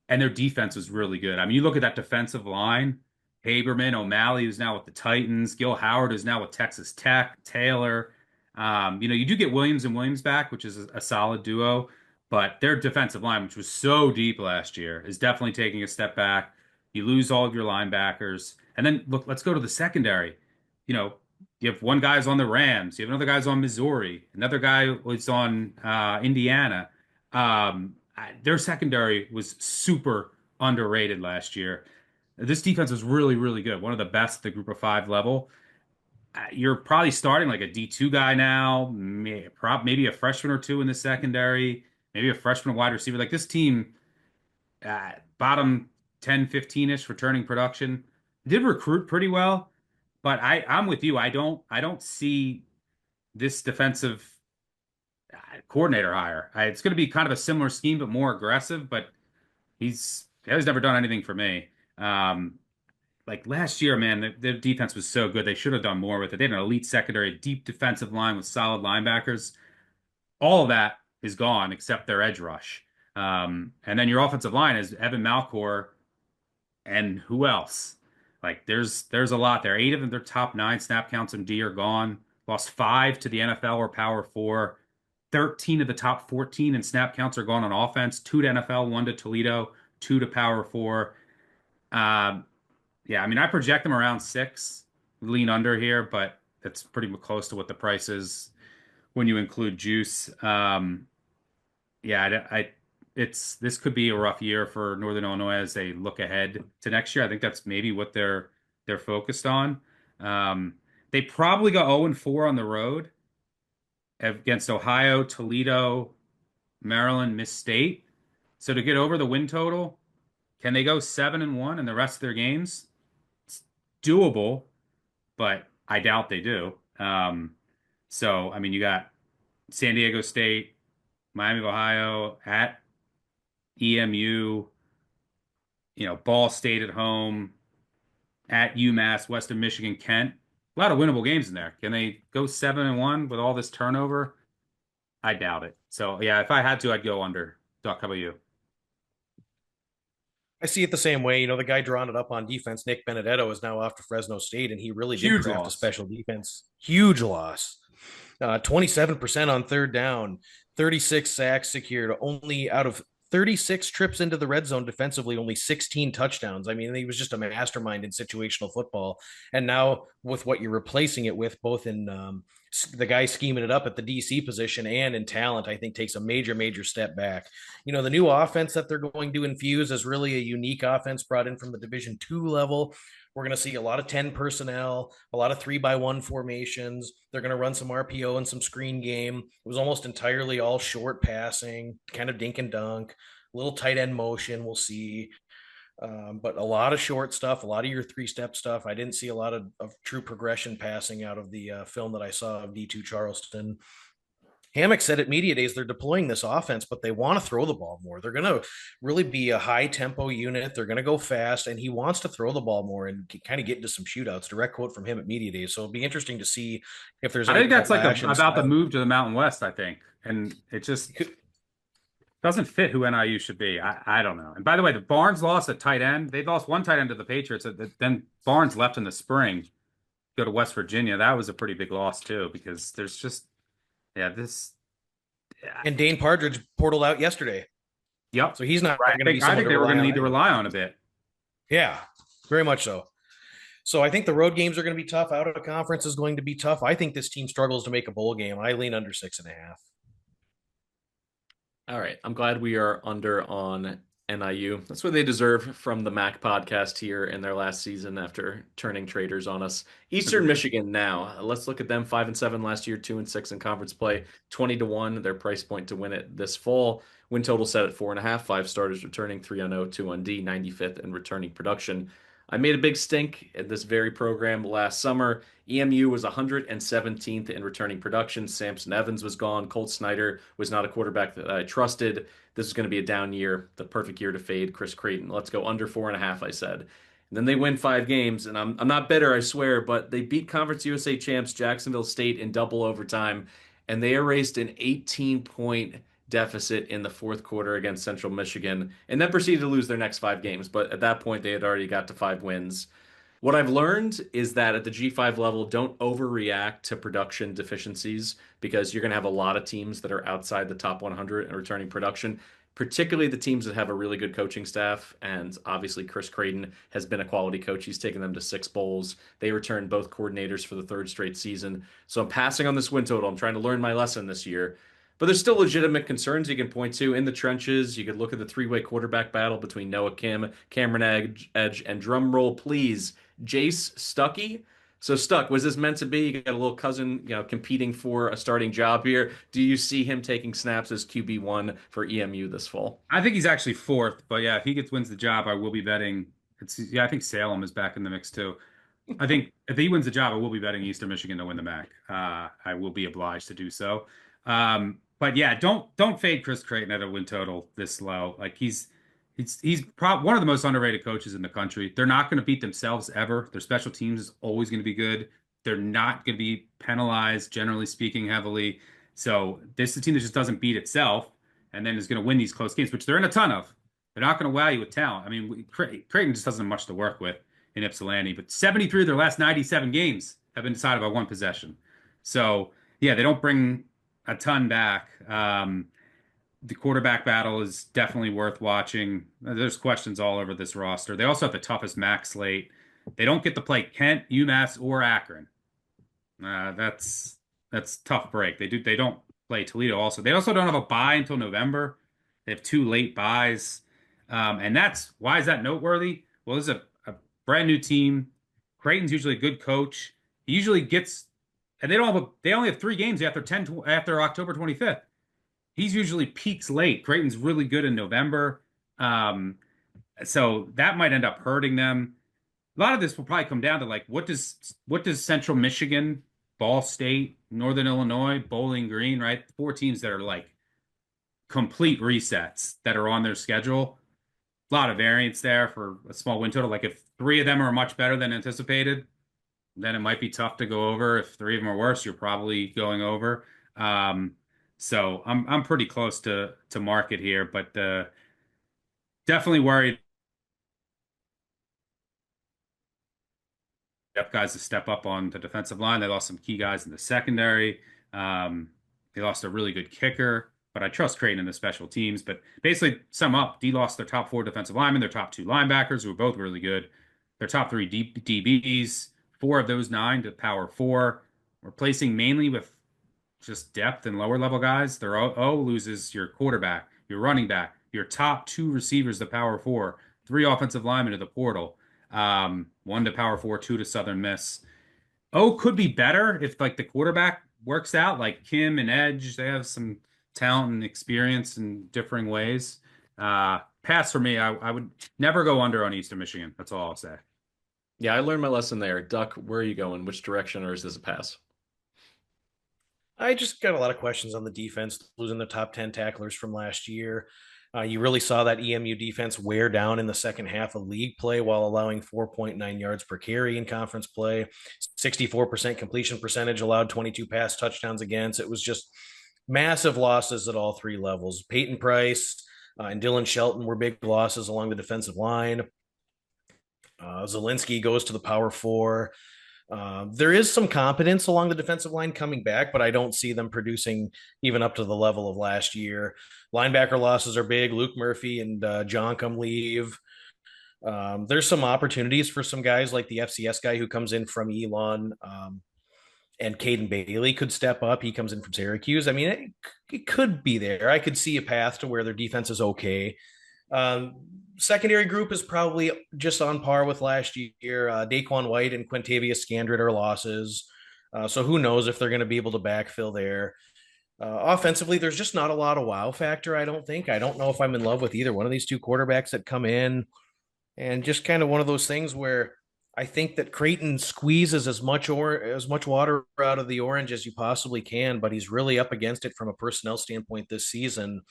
and their defense was really good. I mean, you look at that defensive line: Haberman, O'Malley, who's now with the Titans, Gil Howard, who's now with Texas Tech, Taylor. You do get Williams and Williams back, which is a solid duo. But their defensive line, which was so deep last year, is definitely taking a step back. You lose all of your linebackers. And then, look, let's go to the secondary. You have one guy's on the Rams. You have another guy's on Missouri. Another guy was on Indiana. Their secondary was super underrated last year. This defense was really, really good. One of the best at the group of five level. You're probably starting like a D2 guy now, maybe a freshman or two in the secondary, maybe a freshman wide receiver. Like this team, bottom 10, 15-ish returning production. Did recruit pretty well, but I'm with you. I don't see this defensive coordinator hire. It's going to be kind of a similar scheme, but more aggressive, but he's never done anything for me. Like last year, man, their defense was so good. They should have done more with it. They had an elite secondary, a deep defensive line with solid linebackers. All of that is gone except their edge rush. And then your offensive line is Evan Malcor and who else? Like there's a lot there. 8 of them, their top 9 snap counts in D are gone. Lost 5 to the NFL or Power 4. 13 of the top 14 in snap counts are gone on offense. 2 to NFL, 1 to Toledo, 2 to Power 4. Yeah, I mean, I project them around 6, lean under here, but It's pretty close to what the price is when you include juice. Yeah, it's this could be a rough year for Northern Illinois as they look ahead to next year. I think that's maybe what they're focused on. Um, they probably go 0-4 on the road against Ohio, Toledo, Maryland, Miss State. So to get over the win total, can they go 7-1 in the rest of their games? It's doable, but I doubt they do. So I mean, you got San Diego State, Miami of Ohio at EMU, Ball State at home, at UMass, Western Michigan, Kent. A lot of winnable games in there. Can they go 7-1 with all this turnover? I doubt it. So yeah, if I had to, I'd go under. Duck, how about you? I see it the same way. The guy drawing it up on defense, Nick Benedetto, is now off to Fresno State, and he really did Huge craft a loss. special defense. Huge loss. 27% on third down, 36 sacks secured, only out of 36 trips into the red zone defensively, only 16 touchdowns. I mean, he was just a mastermind in situational football. And now with what you're replacing it with, both in the guy scheming it up at the DC position and in talent, I think takes a major, major step back. The new offense that they're going to infuse is really a unique offense brought in from the Division II level. We're going to see a lot of 10 personnel, a lot of 3-by-1 formations. They're going to run some RPO and some screen game. It was almost entirely all short passing, kind of dink and dunk, a little tight end motion. We'll see. But a lot of short stuff, a lot of your 3-step stuff. I didn't see a lot of true progression passing out of the film that I saw of D2 Charleston. Hammock said at media days they're deploying this offense, but they want to throw the ball more. They're going to really be a high tempo unit. They're going to go fast, and he wants to throw the ball more and kind of get into some shootouts. Direct quote from him at media days. So it'll be interesting to see if there's I any think that's like action about the style. move to the Mountain West, I think. And it just doesn't fit who NIU should be. I don't know. And by the way, the Barnes lost at tight end. They lost one tight end to the Patriots. Then Barnes left in the spring, go to West Virginia. That was a pretty big loss too, because there's just, yeah, this. And Dane Partridge portaled out yesterday. Yep. So he's not right. going to be I think they were going to need to either. rely on a bit. Yeah, very much so. So I think the road games are going to be tough. Out of conference is going to be tough. I think this team struggles to make a bowl game. I lean under 6.5. All right. I'm glad we are under on NIU. That's what they deserve from the MAC podcast here in their last season after turning traitors on us. Eastern Michigan now. Let's look at them. 5-7 last year, 2-6 in conference play, 20-1. Their price point to win it this fall. Win total set at 4.5. 5 starters returning, 3 on O, 2 on D, 95th in returning production. I made a big stink at this very program last summer. EMU was 117th in returning production. Samson Evans was gone. Colt Snyder was not a quarterback that I trusted. This is going to be a down year, the perfect year to fade Chris Creighton. Let's go under 4.5, I said. And then they win 5 games, and I'm not bitter, I swear, but they beat Conference USA champs Jacksonville State in double overtime, and they erased an 18-point deficit in the fourth quarter against Central Michigan, and then proceeded to lose their next 5 games. But at that point, they had already got to 5 wins. What I've learned is that at the G5 level, don't overreact to production deficiencies because you're going to have a lot of teams that are outside the top 100 in returning production, particularly the teams that have a really good coaching staff. And obviously, Chris Creighton has been a quality coach. He's taken them to 6 bowls. They returned both coordinators for the 3rd straight season. So I'm passing on this win total. I'm trying to learn my lesson this year. But there's still legitimate concerns you can point to in the trenches. You could look at the 3-way quarterback battle between Noah Kim, Cameron Edge, and drumroll, please, Jace Stucky. So Stuck, was this meant to be? You got a little cousin, competing for a starting job here. Do you see him taking snaps as QB1 for EMU this fall? I think he's actually 4th, but yeah, if he wins the job, I will be betting. I think Salem is back in the mix too. I think if he wins the job, I will be betting Eastern Michigan to win the MAC. I will be obliged to do so. But yeah, don't fade Chris Creighton at a win total this low. Like he's probably one of the most underrated coaches in the country. They're not going to beat themselves ever. Their special teams is always going to be good. They're not going to be penalized, generally speaking, heavily. So this is a team that just doesn't beat itself and then is going to win these close games, which they're in a ton of. They're not going to wow you with talent. I mean, Creighton just doesn't have much to work with in Ypsilanti, but 73 of their last 97 games have been decided by 1 possession. So yeah, they don't bring a ton back. The quarterback battle is definitely worth watching. There's questions all over this roster. They also have the toughest MAC slate. They don't get to play Kent, UMass, or Akron. That's tough break. They don't play Toledo also. They also don't have a bye until November. They have two late buys. And that's why is that noteworthy? Well, this is a brand new team. Creighton's usually a good coach. He usually gets and they only have three games after October 25th. He's usually peaks late. Creighton's really good in November. Um, so that might end up hurting them. A lot of this will probably come down to like what does Central Michigan, Ball State, Northern Illinois, Bowling Green, right? Four teams that are like complete resets that are on their schedule. A lot of variance there for a small win total. Like if three of them are much better than anticipated, then it might be tough to go over. If three of them are worse, you're probably going over. Um, so I'm pretty close to market here, but definitely worried depth guys to step up on the defensive line. They lost some key guys in the secondary. Um, they lost a really good kicker, but I trust Creighton in the special teams. But basically, sum up, D lost their top four defensive linemen, their top two linebackers, who were both really good, their top three DBs, four of those nine to power four, replacing mainly with just depth and lower level guys. Their O loses your quarterback, your running back, your top two receivers to power four, three offensive linemen to the portal, one to power four, two to Southern Miss. O could be better if like the quarterback works out, like Kim and Edge. They have some talent and experience in differing ways. Pass for me. I would never go under on Eastern Michigan. That's all I'll say. Yeah, I learned my lesson there. Duck, where are you going? Which direction, or is this a pass? I just got a lot of questions on the defense, losing the top 10 tacklers from last year. You really saw that EMU defense wear down in the second half of league play while allowing 4.9 yards per carry in conference play, 64% completion percentage, allowed 22 pass touchdowns against. It was just massive losses at all three levels. Peyton Price and Dylan Shelton were big losses along the defensive line. Zielinski goes to the power four. There is some competence along the defensive line coming back, but I don't see them producing even up to the level of last year. Linebacker losses are big. Luke Murphy and John come leave. There's some opportunities for some guys like the FCS guy who comes in from Elon, and Caden Bailey could step up. He comes in from Syracuse. I mean, it could be there. I could see a path to where their defense is okay. Um, Secondary group is probably just on par with last year. Daquan White and Quintavious Scandrett are losses. So who knows if they're going to be able to backfill there. Offensively, there's just not a lot of wow factor, I don't think. I don't know if I'm in love with either one of these two quarterbacks that come in. And just kind of one of those things where I think that Creighton squeezes as much water out of the orange as you possibly can, but he's really up against it from a personnel standpoint this season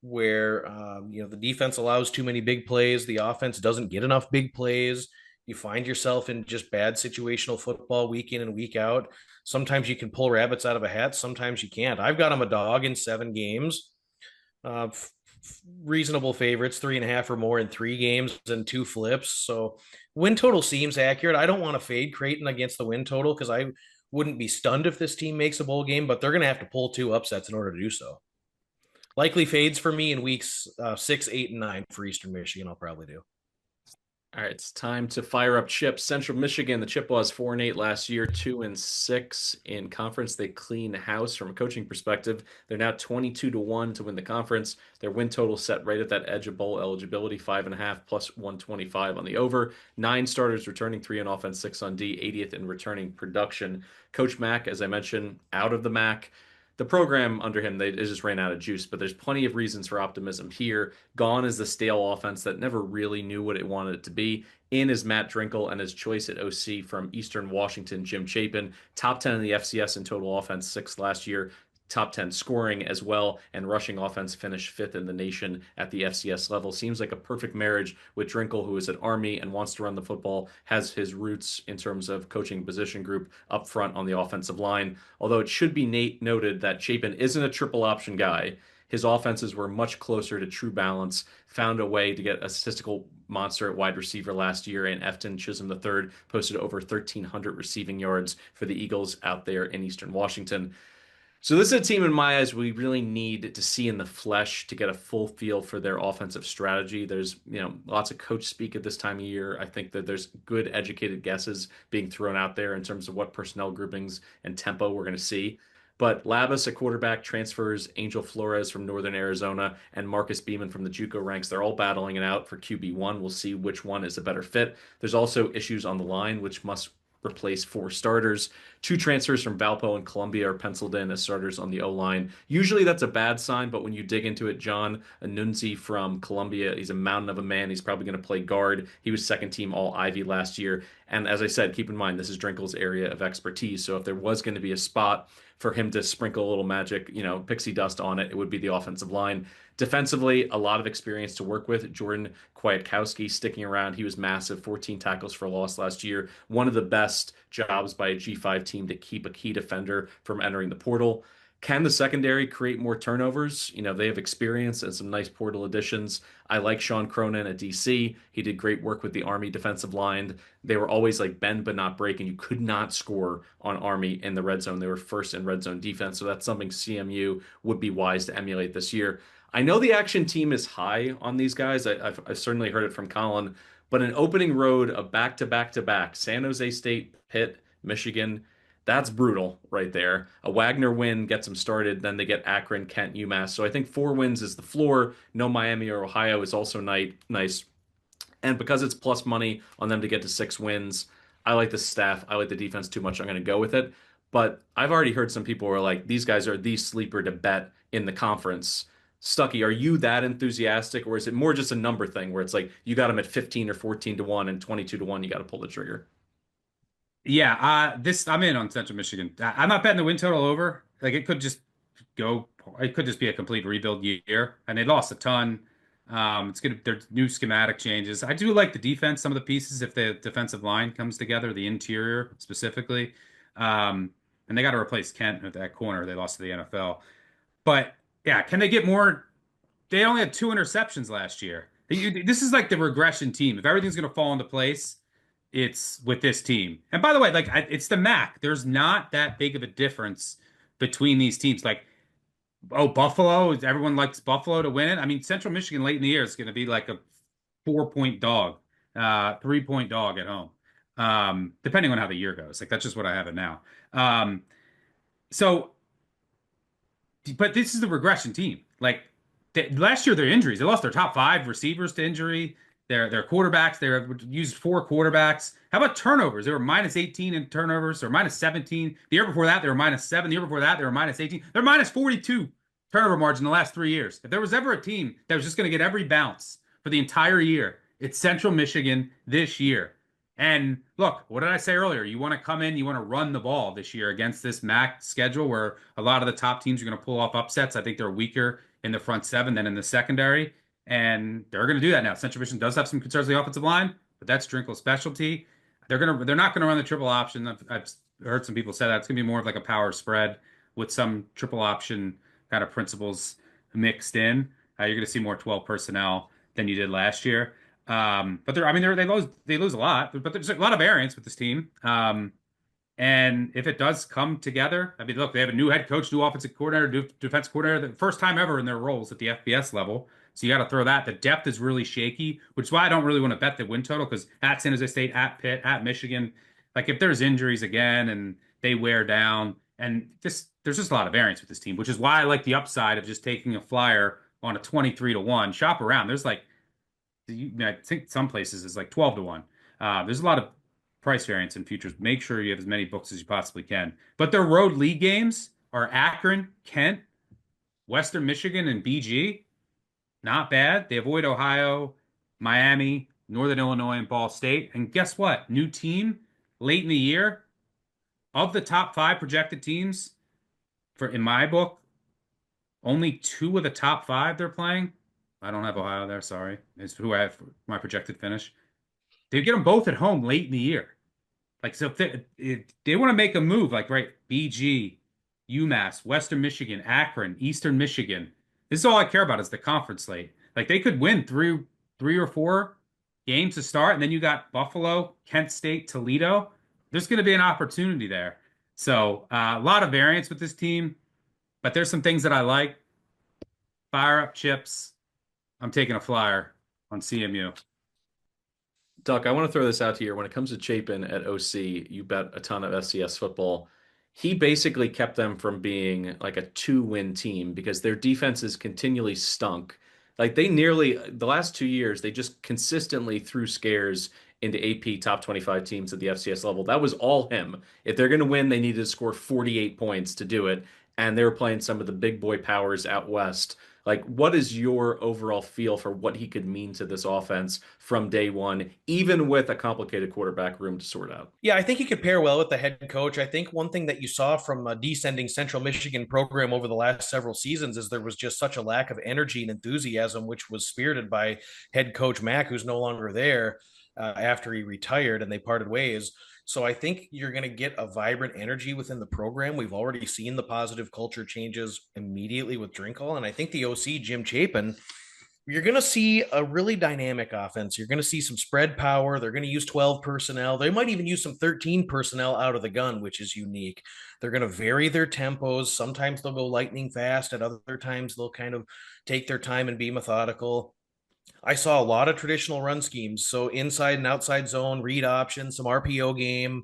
where the defense allows too many big plays, the offense doesn't get enough big plays. You find yourself in just bad situational football week in and week out. Sometimes you can pull rabbits out of a hat, sometimes you can't. I've got him a dog in 7 games. Uh, Reasonable favorites, 3.5 or more in 3 games and 2 flips. So win total seems accurate. I don't want to fade Creighton against the win total because I wouldn't be stunned if this team makes a bowl game, but they're going to have to pull 2 upsets in order to do so. Likely fades for me in weeks 6, 8, and 9 for Eastern Michigan. I'll probably do. All right, it's time to fire up chips. Central Michigan, the chip was 4-8 last year, 2-6 in conference. They clean house from a coaching perspective. They're now 22-1 to win the conference. Their win total set right at that edge of bowl eligibility, 5.5 plus 125 on the over. 9 starters returning, 3 on offense, 6 on D, 80th in returning production. Coach Mack, as I mentioned, out of the MAC. The program under him, they just ran out of juice, but there's plenty of reasons for optimism here. Gone is the stale offense that never really knew what it wanted it to be. In is Matt Drinkle and his choice at OC from Eastern Washington, Jim Chapin. Top 10 in the FCS in total offense, 6th last year. Top 10 scoring as well, and rushing offense finished 5th in the nation at the FCS level. Seems like a perfect marriage with Drinkle, who is at Army and wants to run the football, has his roots in terms of coaching position group up front on the offensive line. Although it should be noted that Chapin isn't a triple option guy. His offenses were much closer to true balance, found a way to get a statistical monster at wide receiver last year, and Efton Chisholm III posted over 1,300 receiving yards for the Eagles out there in Eastern Washington. So this is a team in my eyes we really need to see in the flesh to get a full feel for their offensive strategy. There's, lots of coach speak at this time of year. I think that there's good educated guesses being thrown out there in terms of what personnel groupings and tempo we're going to see. But Labus, a quarterback, transfers Angel Flores from Northern Arizona and Marcus Beeman from the JUCO ranks. They're all battling it out for QB1. We'll see which one is a better fit. There's also issues on the line, which must replace four starters. Two transfers from Valpo and Columbia are penciled in as starters on the O line. Usually that's a bad sign, but when you dig into it, John Anunzi from Columbia, he's a mountain of a man. He's probably going to play guard. He was second team All Ivy last year. And as I said, keep in mind, this is Drinkle's area of expertise. So if there was going to be a spot for him to sprinkle a little magic, pixie dust on it, it would be the offensive line. Defensively, a lot of experience to work with. Jordan Kwiatkowski sticking around. He was massive, 14 tackles for loss last year. One of the best jobs by a G5 team to keep a key defender from entering the portal. Can the secondary create more turnovers? They have experience and some nice portal additions. I like Sean Cronin at DC. He did great work with the Army defensive line. They were always like bend but not break, and you could not score on Army in the red zone. They were first in red zone defense, so that's something CMU would be wise to emulate this year. I know the action team is high on these guys. I've certainly heard it from Colin, but an opening road of back to back to back, San Jose State, Pitt, Michigan, that's brutal right there. A Wagner win gets them started, then they get Akron, Kent, UMass. So I think 4 wins is the floor. No Miami or Ohio is also nice. And because it's plus money on them to get to 6 wins, I like the staff. I like the defense too much. I'm going to go with it. But I've already heard some people who are like, these guys are the sleeper to bet in the conference. Stucky, are you that enthusiastic, or is it more just a number thing where it's like you got them at 15 or 14 to 1 and 22 to 1, you got to pull the trigger? Yeah, this I'm in on Central Michigan. I'm not betting the win total over. Like it could just go. It could just be a complete rebuild year, and they lost a ton. It's gonna there's new schematic changes. I do like the defense, some of the pieces if the defensive line comes together, the interior specifically. And they got to replace Kent at that corner. They lost to the NFL. But yeah, can they get more? They only had 2 interceptions last year. This is like the regression team. If everything's going to fall into place, it's with this team. And by the way, like it's the MAC. There's not that big of a difference between these teams. Like, oh, Buffalo, everyone likes Buffalo to win it. I mean, Central Michigan late in the year is going to be like a 4-point dog, 3-point dog at home, depending on how the year goes. Like that's just what I have it now. So but this is the regression team. Like last year, their injuries, they lost their top 5 receivers to injury. Their quarterbacks, they used 4 quarterbacks. How about turnovers? They were minus 18 in turnovers, or minus 17. The year before that, they were minus 7. The year before that, they were minus 18. They're minus 42 turnover margin in the last 3 years. If there was ever a team that was just going to get every bounce for the entire year, it's Central Michigan this year. And look, what did I say earlier? You want to come in, you want to run the ball this year against this MAC schedule where a lot of the top teams are going to pull off upsets. I think they're weaker in the front 7 than in the secondary. And they're going to do that now. Central Michigan does have some concerns with the offensive line, but that's Drinkle's specialty. They're not going to run the triple option. I've heard some people say that it's going to be more of like a power spread with some triple option kind of principles mixed in. You're going to see more 12 personnel than you did last year. But they lose a lot, but there's a lot of variance with this team. And if it does come together, I mean, look, they have a new head coach, new offensive coordinator, new defensive coordinator, the first time ever in their roles at the FBS level. So you got to throw that. The depth is really shaky, which is why I don't really want to bet the win total because at San Jose State, at Pitt, at Michigan, like if there's injuries again and they wear down, and there's just a lot of variance with this team, which is why I like the upside of just taking a flyer on a 23 to 1. Shop around. There's like, I think some places is like 12 to 1. There's a lot of price variance in futures. Make sure you have as many books as you possibly can. But their road league games are Akron, Kent, Western Michigan, and BG. Not bad. They avoid Ohio, Miami, Northern Illinois, and Ball State. And guess what? New team late in the year. Of the top 5 projected teams, in my book, only 2 of the top 5 they're playing. I don't have Ohio there. Sorry, it's who I have for my projected finish. They get them both at home late in the year. Like, so if they want to make a move, like, right, BG, UMass, Western Michigan, Akron, Eastern Michigan. This is all I care about is the conference slate. Like, they could win three or 4 games to start, and then you got Buffalo, Kent State, Toledo. There's going to be an opportunity there. So a lot of variance with this team. But there's some things that I like. Fire up chips. I'm taking a flyer on CMU. Duck, I want to throw this out here. When it comes to Chapin at OC, you bet a ton of FCS football. He basically kept them from being like a two-win team because their defenses continually stunk. Like they nearly, the last 2 years, they just consistently threw scares into AP top 25 teams at the FCS level. That was all him. If they're going to win, they needed to score 48 points to do it. And they were playing some of the big boy powers out west. Like, what is your overall feel for what he could mean to this offense from day one, even with a complicated quarterback room to sort out? Yeah, I think he could pair well with the head coach. I think one thing that you saw from a descending Central Michigan program over the last several seasons is there was just such a lack of energy and enthusiasm, which was spirited by head coach Mack, who's no longer there after he retired and they parted ways. So I think you're going to get a vibrant energy within the program. We've already seen the positive culture changes immediately with Drinkall, and I think the OC Jim Chapin, you're going to see a really dynamic offense. You're going to see some spread power. They're going to use 12 personnel. They might even use some 13 personnel out of the gun, which is unique. They're going to vary their tempos. Sometimes they'll go lightning fast. At other times, they'll kind of take their time and be methodical. I saw a lot of traditional run schemes. So inside and outside zone, read option, some RPO game.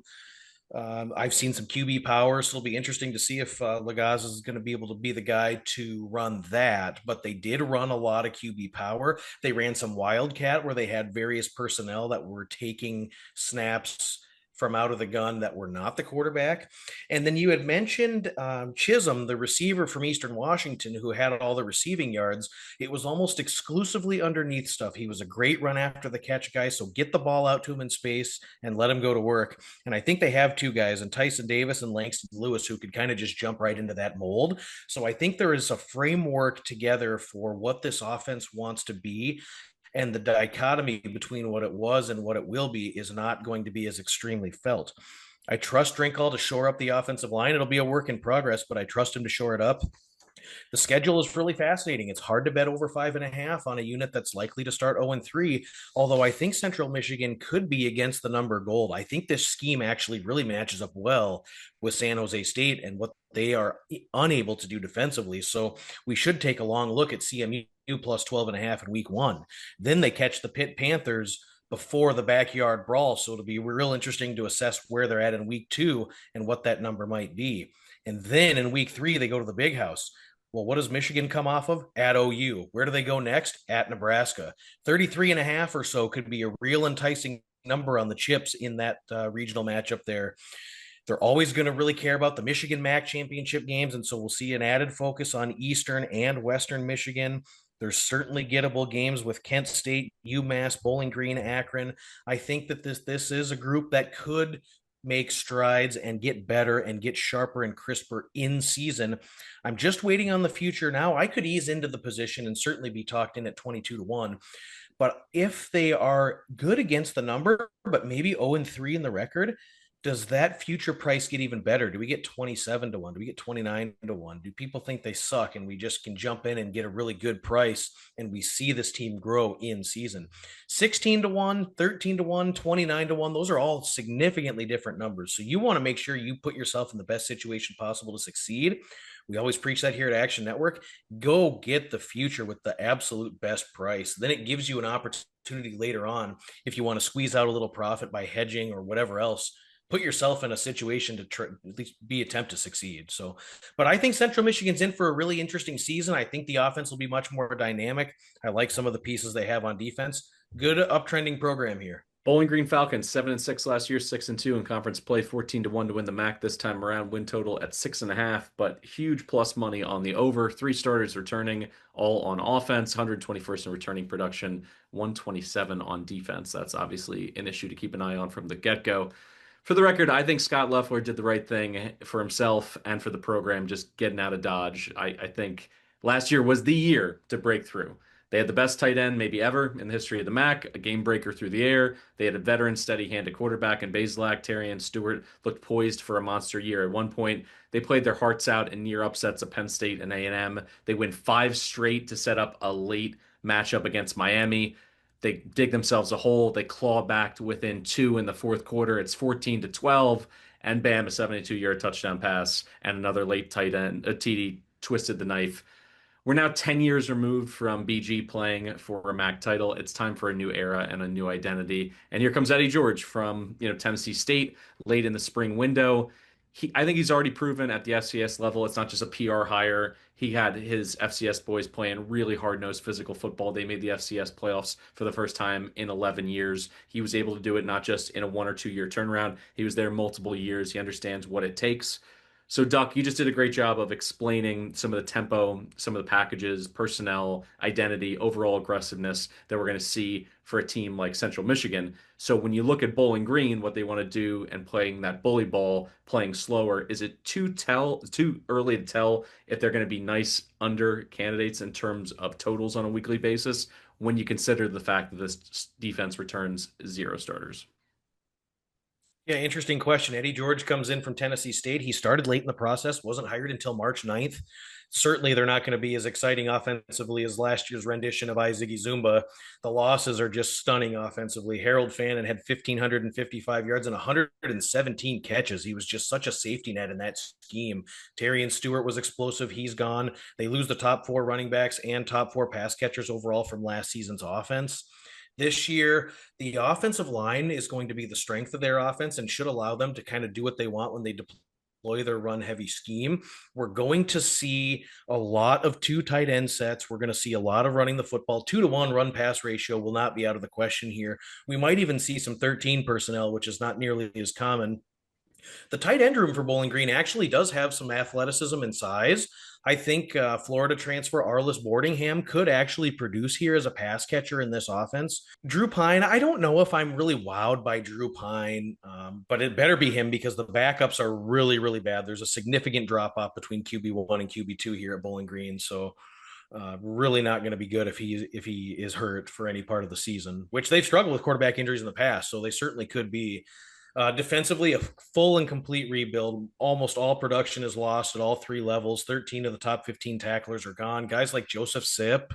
I've seen some QB power, so it'll be interesting to see if Lagaz is going to be able to be the guy to run that. But they did run a lot of QB power. They ran some Wildcat where they had various personnel that were taking snaps from out of the gun that were not the quarterback. And then you had mentioned Chisholm, the receiver from Eastern Washington, who had all the receiving yards. It was almost exclusively underneath stuff. He was a great run after the catch guy. So get the ball out to him in space and let him go to work. And I think they have two guys, and Tyson Davis and Langston Lewis, who could kind of just jump right into that mold. So I think there is a framework together for what this offense wants to be, and the dichotomy between what it was and what it will be is not going to be as extremely felt. I trust Drinkall to shore up the offensive line. It'll be a work in progress, but I trust him to shore it up. The schedule is really fascinating. It's hard to bet over 5.5 on a unit that's likely to start 0-3. Although I think Central Michigan could be against the number gold. I think this scheme actually really matches up well with San Jose State and what they are unable to do defensively. So we should take a long look at CMU plus 12.5 in week one. Then they catch the Pitt Panthers before the backyard brawl. So it'll be real interesting to assess where they're at in week two and what that number might be. And then in week three, they go to the big house. Well, what does Michigan come off of? At OU. Where do they go next? At Nebraska. 33.5 or so could be a real enticing number on the chips in that regional matchup there. They're always going to really care about the Michigan MAC championship games. And so we'll see an added focus on Eastern and Western Michigan. There's certainly gettable games with Kent State, UMass, Bowling Green, Akron. I think that this is a group that could make strides and get better and get sharper and crisper in season. I'm just waiting on the future now. I could ease into the position and certainly be talked in at 22-1. But if they are good against the number, but maybe 0-3 in the record, does that future price get even better? Do we get 27-1? Do we get 29-1? Do people think they suck and we just can jump in and get a really good price and we see this team grow in season? 16-1, 13-1, 29-1, those are all significantly different numbers. So you want to make sure you put yourself in the best situation possible to succeed. We always preach that here at Action Network. Go get the future with the absolute best price. Then it gives you an opportunity later on if you want to squeeze out a little profit by hedging or whatever else. Put yourself in a situation to at least attempt to succeed. So, but I think Central Michigan's in for a really interesting season. I think the offense will be much more dynamic. I like some of the pieces they have on defense. Good uptrending program here. Bowling Green Falcons 7-6 last year, 6-2 in conference play, 14-1 to win the MAC this time around. Win total at 6.5, but huge plus money on the over. 3 starters returning, all on offense. 121st in returning production, 127 on defense. That's obviously an issue to keep an eye on from the get-go. For the record, I think Scott Loeffler did the right thing for himself and for the program, just getting out of Dodge. I think last year was the year to break through. They had the best tight end maybe ever in the history of the MAC, a game breaker through the air. They had a veteran, steady-handed quarterback in Bazelak. Terrian Stewart looked poised for a monster year. At one point, they played their hearts out in near upsets of Penn State and A&M. They win 5 straight to set up a late matchup against Miami. They dig themselves a hole. They claw back to within 2 in the fourth quarter. It's 14-12, and bam, a 72-yard touchdown pass and another late tight end, a TD twisted the knife. We're now 10 years removed from BG playing for a MAC title. It's time for a new era and a new identity. And here comes Eddie George from, Tennessee State late in the spring window. I think he's already proven at the FCS level. It's not just a PR hire. He had his FCS boys playing really hard-nosed physical football. They made the FCS playoffs for the first time in 11 years. He was able to do it not just in a 1 or 2 year turnaround. He was there multiple years. He understands what it takes. So, Duck, you just did a great job of explaining some of the tempo, some of the packages, personnel, identity, overall aggressiveness that we're going to see for a team like Central Michigan. So, when you look at Bowling Green, what they want to do and playing that bully ball, playing slower, is it too early to tell if they're going to be nice under candidates in terms of totals on a weekly basis when you consider the fact that this defense returns 0 starters? Yeah, interesting question. Eddie George comes in from Tennessee State. He started late in the process, wasn't hired until March 9th. Certainly, they're not going to be as exciting offensively as last year's rendition of Izigi Zumba. The losses are just stunning offensively. Harold Fannin had 1,555 yards and 117 catches. He was just such a safety net in that scheme. Terrian Stewart was explosive. He's gone. They lose the top 4 running backs and top 4 pass catchers overall from last season's offense. This year, the offensive line is going to be the strength of their offense and should allow them to kind of do what they want when they deploy their run heavy scheme. We're going to see a lot of 2 tight end sets. We're going to see a lot of running the football. 2-to-1 run pass ratio will not be out of the question here. We might even see some 13 personnel, which is not nearly as common. The tight end room for Bowling Green actually does have some athleticism and size. I think Florida transfer Arliss Boardingham could actually produce here as a pass catcher in this offense. Drew Pine, I don't know if I'm really wowed by Drew Pine, but it better be him because the backups are really, really bad. There's a significant drop off between QB1 and QB2 here at Bowling Green. So really not going to be good if he is hurt for any part of the season, which they've struggled with quarterback injuries in the past. So they certainly could be. Defensively, a full and complete rebuild. Almost all production is lost at all 3 levels. 13 of the top 15 tacklers are gone. Guys like Joseph Sipp,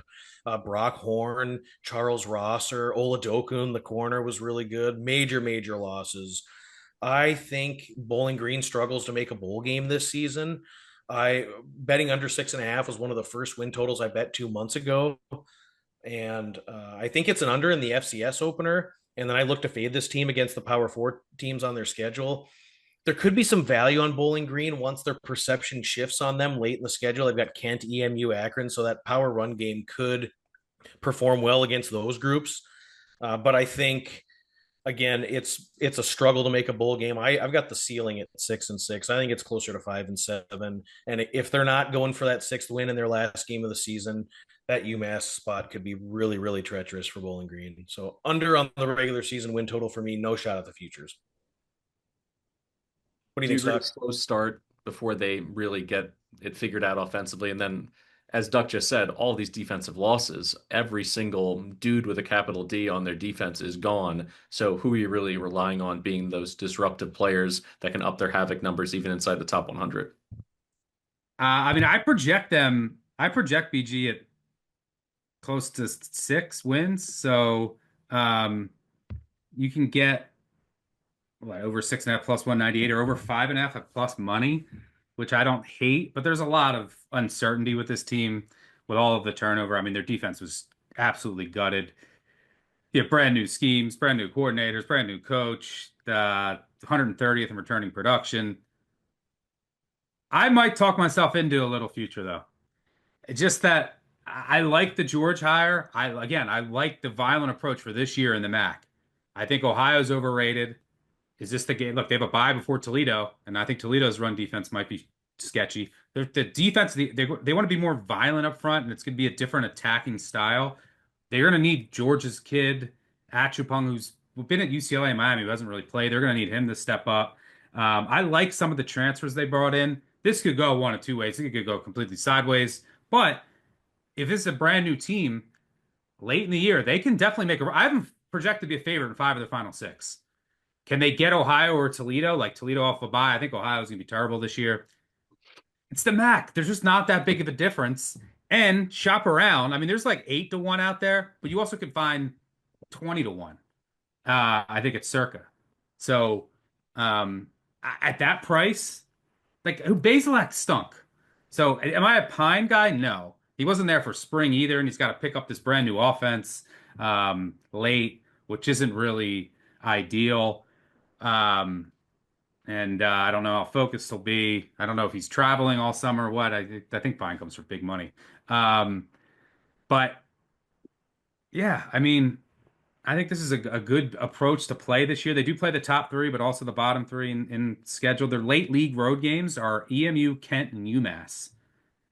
Brock Horn, Charles Rosser, Oladokun, the corner was really good. Major, major losses. I think Bowling Green struggles to make a bowl game this season. I betting under 6.5 was one of the first win totals I bet 2 months ago. And I think it's an under in the FCS opener. And then I look to fade this team against the Power Four teams on their schedule. There could be some value on Bowling Green once their perception shifts on them late in the schedule. They've got Kent, EMU, Akron, so that power run game could perform well against those groups. But I think again, it's a struggle to make a bowl game. I've got the ceiling at 6-6. I think it's closer to 5-7. And if they're not going for that 6th win in their last game of the season, that UMass spot could be really, really treacherous for Bowling Green. So under on the regular season win total for me, no shot at the futures. What do Do you you think, agree a Stock? slow start before they really get it figured out offensively? And then, as Duck just said, all these defensive losses, every single dude with a capital D on their defense is gone. So who are you really relying on being those disruptive players that can up their havoc numbers even inside the top 100? I mean, I project BG at close to 6 wins. So you can get what, over 6.5 plus 198 or over 5.5 at plus money, which I don't hate, but there's a lot of uncertainty with this team with all of the turnover. I mean, their defense was absolutely gutted. You have brand new schemes, brand new coordinators, brand new coach, 130th in returning production. I might talk myself into a little future though. It's just that I like the George hire. I like the violent approach for this year in the MAC. I think Ohio's overrated. Is this the game? Look, they have a bye before Toledo, and I think Toledo's run defense might be sketchy. The defense, they want to be more violent up front, and it's going to be a different attacking style. They're going to need George's kid, Achupong, who's been at UCLA and Miami, who hasn't really played. They're going to need him to step up. I like some of the transfers they brought in. This could go one of two ways. It could go completely sideways. But if it's a brand new team late in the year, they can definitely make a. I have them projected to be a favorite in 5 of the final 6. Can they get Ohio or Toledo? Like Toledo off a bye. I think Ohio's going to be terrible this year. It's the MAC. There's just not that big of a difference. And shop around. I mean, there's like 8-1 out there, but you also could find 20-1. I think it's circa. So at that price, like Basilak stunk. So am I a Pine guy? No. He wasn't there for spring either, and he's got to pick up this brand new offense late, which isn't really ideal. Um, and I don't know how focused he'll be. I don't know if he's traveling all summer or what. I think Pine comes for big money. Um, but yeah, I mean, I think this is a good approach to play this year. They do play the top three, but also the bottom three in schedule. Their late league road games are EMU, Kent, and UMass.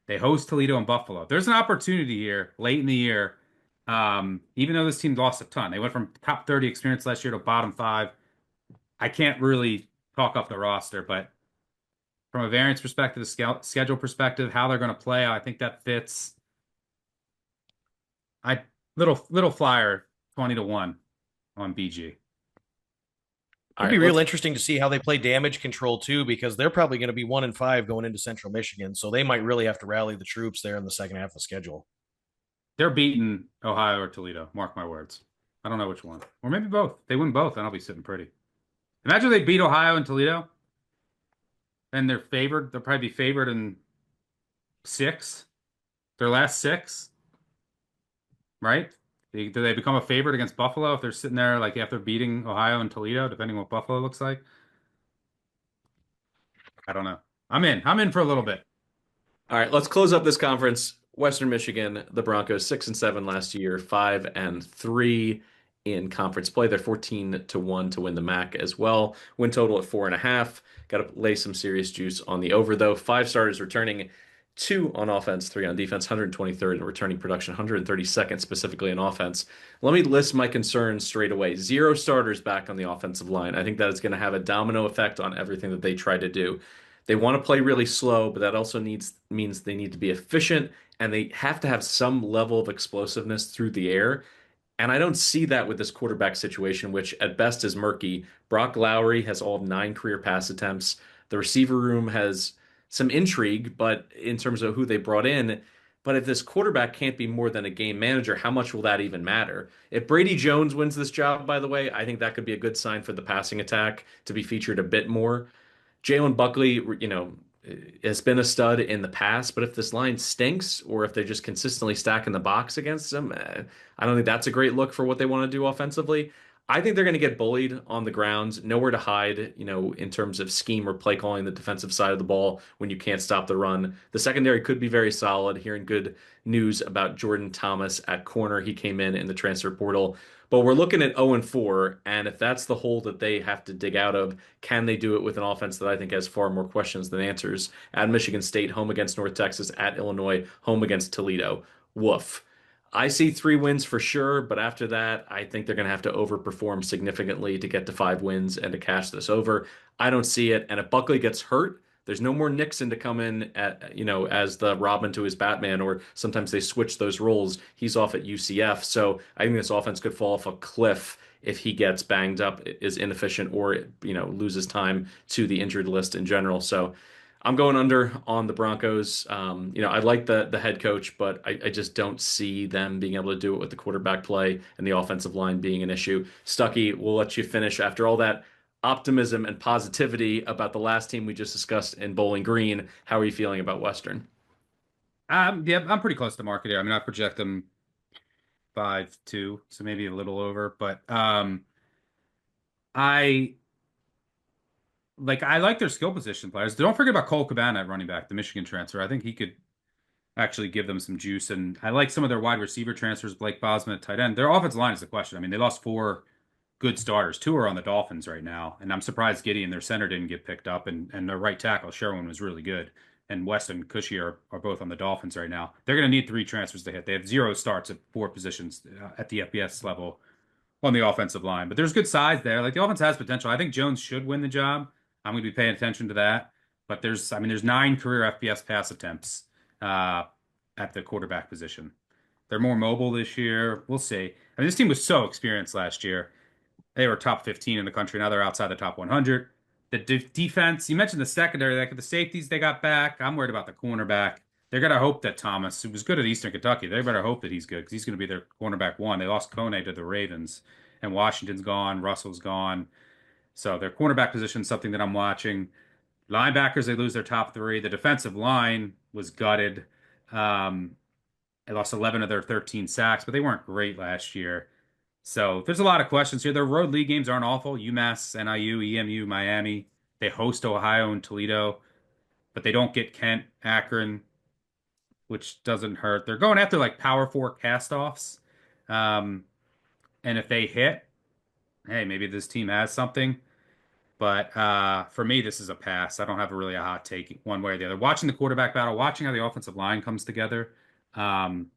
They host Toledo and Buffalo. There's an opportunity here late in the year. Even though this team lost a ton, they went from top 30 experience last year to bottom five. I can't really talk up the roster, but from a variance perspective, a schedule perspective, how they're going to play, I think that fits. I little flyer 20-1 on BG. All It'd right, be real let's interesting to see how they play damage control too, because they're probably going to be 1-5 going into Central Michigan. So they might really have to rally the troops there in the second half of the schedule. They're beating Ohio or Toledo. Mark my words. I don't know which one, or maybe both. They win both, and I'll be sitting pretty. Imagine they beat Ohio and Toledo, and they're favored. They'll probably be favored in six, their last six, right? Do they become a favorite against Buffalo if they're sitting there like after beating Ohio and Toledo, depending on what Buffalo looks like? I don't know. I'm in for a little bit. All right, let's close up this conference. Western Michigan, the Broncos 6-7 last year, 5-3 in conference play. They're 14-1 to win the MAC as well. Win total at 4.5. Got to lay some serious juice on the over though. Five starters returning, two on offense, three on defense, 123rd in returning production, 132nd specifically in offense. Let me list my concerns straight away. Zero starters back on the offensive line. I think that is going to have a domino effect on everything that they try to do. They want to play really slow, but that also means they need to be efficient and they have to have some level of explosiveness through the air. And I don't see that with this quarterback situation, which at best is murky. Brock Lowry has all of 9 career pass attempts. The receiver room has some intrigue, but in terms of who they brought in, but if this quarterback can't be more than a game manager, how much will that even matter? If Brady Jones wins this job, by the way, I think that could be a good sign for the passing attack to be featured a bit more. Jalen Buckley, has been a stud in the past, but if this line stinks or if they're just consistently stacking the box against them, I don't think that's a great look for what they want to do offensively. I think they're going to get bullied on the ground, nowhere to hide, in terms of scheme or play calling the defensive side of the ball when you can't stop the run. The secondary could be very solid. Hearing good news about Jordan Thomas at corner. He came in the transfer portal. But we're looking at 0-4, and if that's the hole that they have to dig out of, can they do it with an offense that I think has far more questions than answers? At Michigan State, home against North Texas, at Illinois, home against Toledo. Woof. I see 3 wins for sure, but after that, I think they're going to have to overperform significantly to get to 5 wins and to cash this over. I don't see it. And if Buckley gets hurt, there's no more Nixon to come in as the Robin to his Batman, or sometimes they switch those roles. He's off at UCF, so I think this offense could fall off a cliff if he gets banged up, is inefficient, or loses time to the injured list in general. So I'm going under on the Broncos. I like the head coach, but I just don't see them being able to do it with the quarterback play and the offensive line being an issue. Stucky, we'll let you finish after all that optimism and positivity about the last team we just discussed in Bowling Green. How are you feeling about Western? Yeah, I'm pretty close to market here. I mean, I project them 5-2, so maybe a little over, but I I like their skill position players. Don't forget about Cole Cabana at running back, the Michigan transfer. I think he could actually give them some juice. And I like some of their wide receiver transfers, Blake Bosman at tight end. Their offensive line is the question. I mean, they lost 4 good starters. 2 are on the Dolphins right now. And I'm surprised Gideon, their center, didn't get picked up. And their right tackle, Sherwin, was really good. And West and Cushy are both on the Dolphins right now. They're going to need 3 transfers to hit. They have 0 starts at 4 positions at the FBS level on the offensive line. But there's good size there. Like the offense has potential. I think Jones should win the job. I'm going to be paying attention to that. But there's 9 career FBS pass attempts at the quarterback position. They're more mobile this year. We'll see. I mean, this team was so experienced last year. They were top 15 in the country. Now they're outside the top 100. The defense, you mentioned the secondary, like the safeties they got back. I'm worried about the cornerback. They're going to hope that Thomas, who was good at Eastern Kentucky, they better hope that he's good because he's going to be their cornerback one. They lost Kone to the Ravens, and Washington's gone. Russell's gone. So their cornerback position is something that I'm watching. Linebackers, they lose their top three. The defensive line was gutted. Um, they lost 11 of their 13 sacks, but they weren't great last year. So there's a lot of questions here. Their road league games aren't awful. UMass, NIU, EMU, Miami. They host Ohio and Toledo, but they don't get Kent, Akron, which doesn't hurt. They're going after like Power Four castoffs. Um, and if they hit, hey, maybe this team has something. But for me, this is a pass. I don't have really a hot take one way or the other. Watching the quarterback battle, watching how the offensive line comes together, um,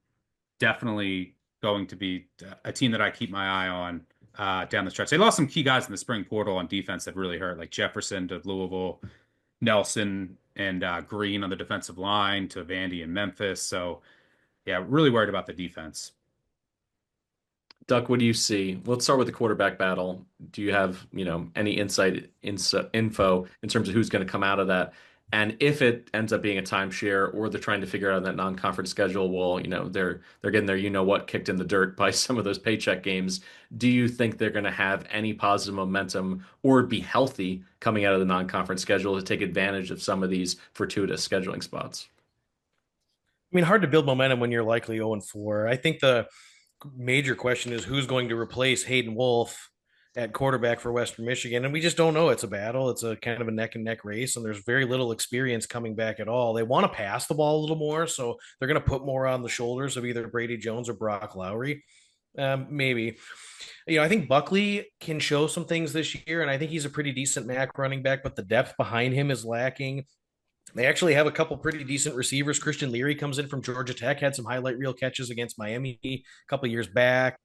definitely going to be a team that I keep my eye on down the stretch. They lost some key guys in the spring portal on defense that really hurt, like Jefferson to Louisville, Nelson and Green on the defensive line to Vandy in Memphis. So, yeah, really worried about the defense. Duck, what do you see? Let's start with the quarterback battle. Do you have, any info in terms of who's going to come out of that? And if it ends up being a timeshare or they're trying to figure out that non-conference schedule, well, they're getting their what kicked in the dirt by some of those paycheck games. Do you think they're going to have any positive momentum or be healthy coming out of the non-conference schedule to take advantage of some of these fortuitous scheduling spots? I mean, hard to build momentum when you're likely 0-4. I think the major question is who's going to replace Hayden Wolf at quarterback for Western Michigan. And we just don't know. It's a battle. It's a kind of a neck and neck race, and there's very little experience coming back at all. They want to pass the ball a little more, so they're going to put more on the shoulders of either Brady Jones or Brock Lowry. Maybe. I think Buckley can show some things this year, and I think he's a pretty decent MAC running back, but the depth behind him is lacking. They actually have a couple pretty decent receivers. Christian Leary comes in from Georgia Tech, had some highlight reel catches against Miami a couple years back.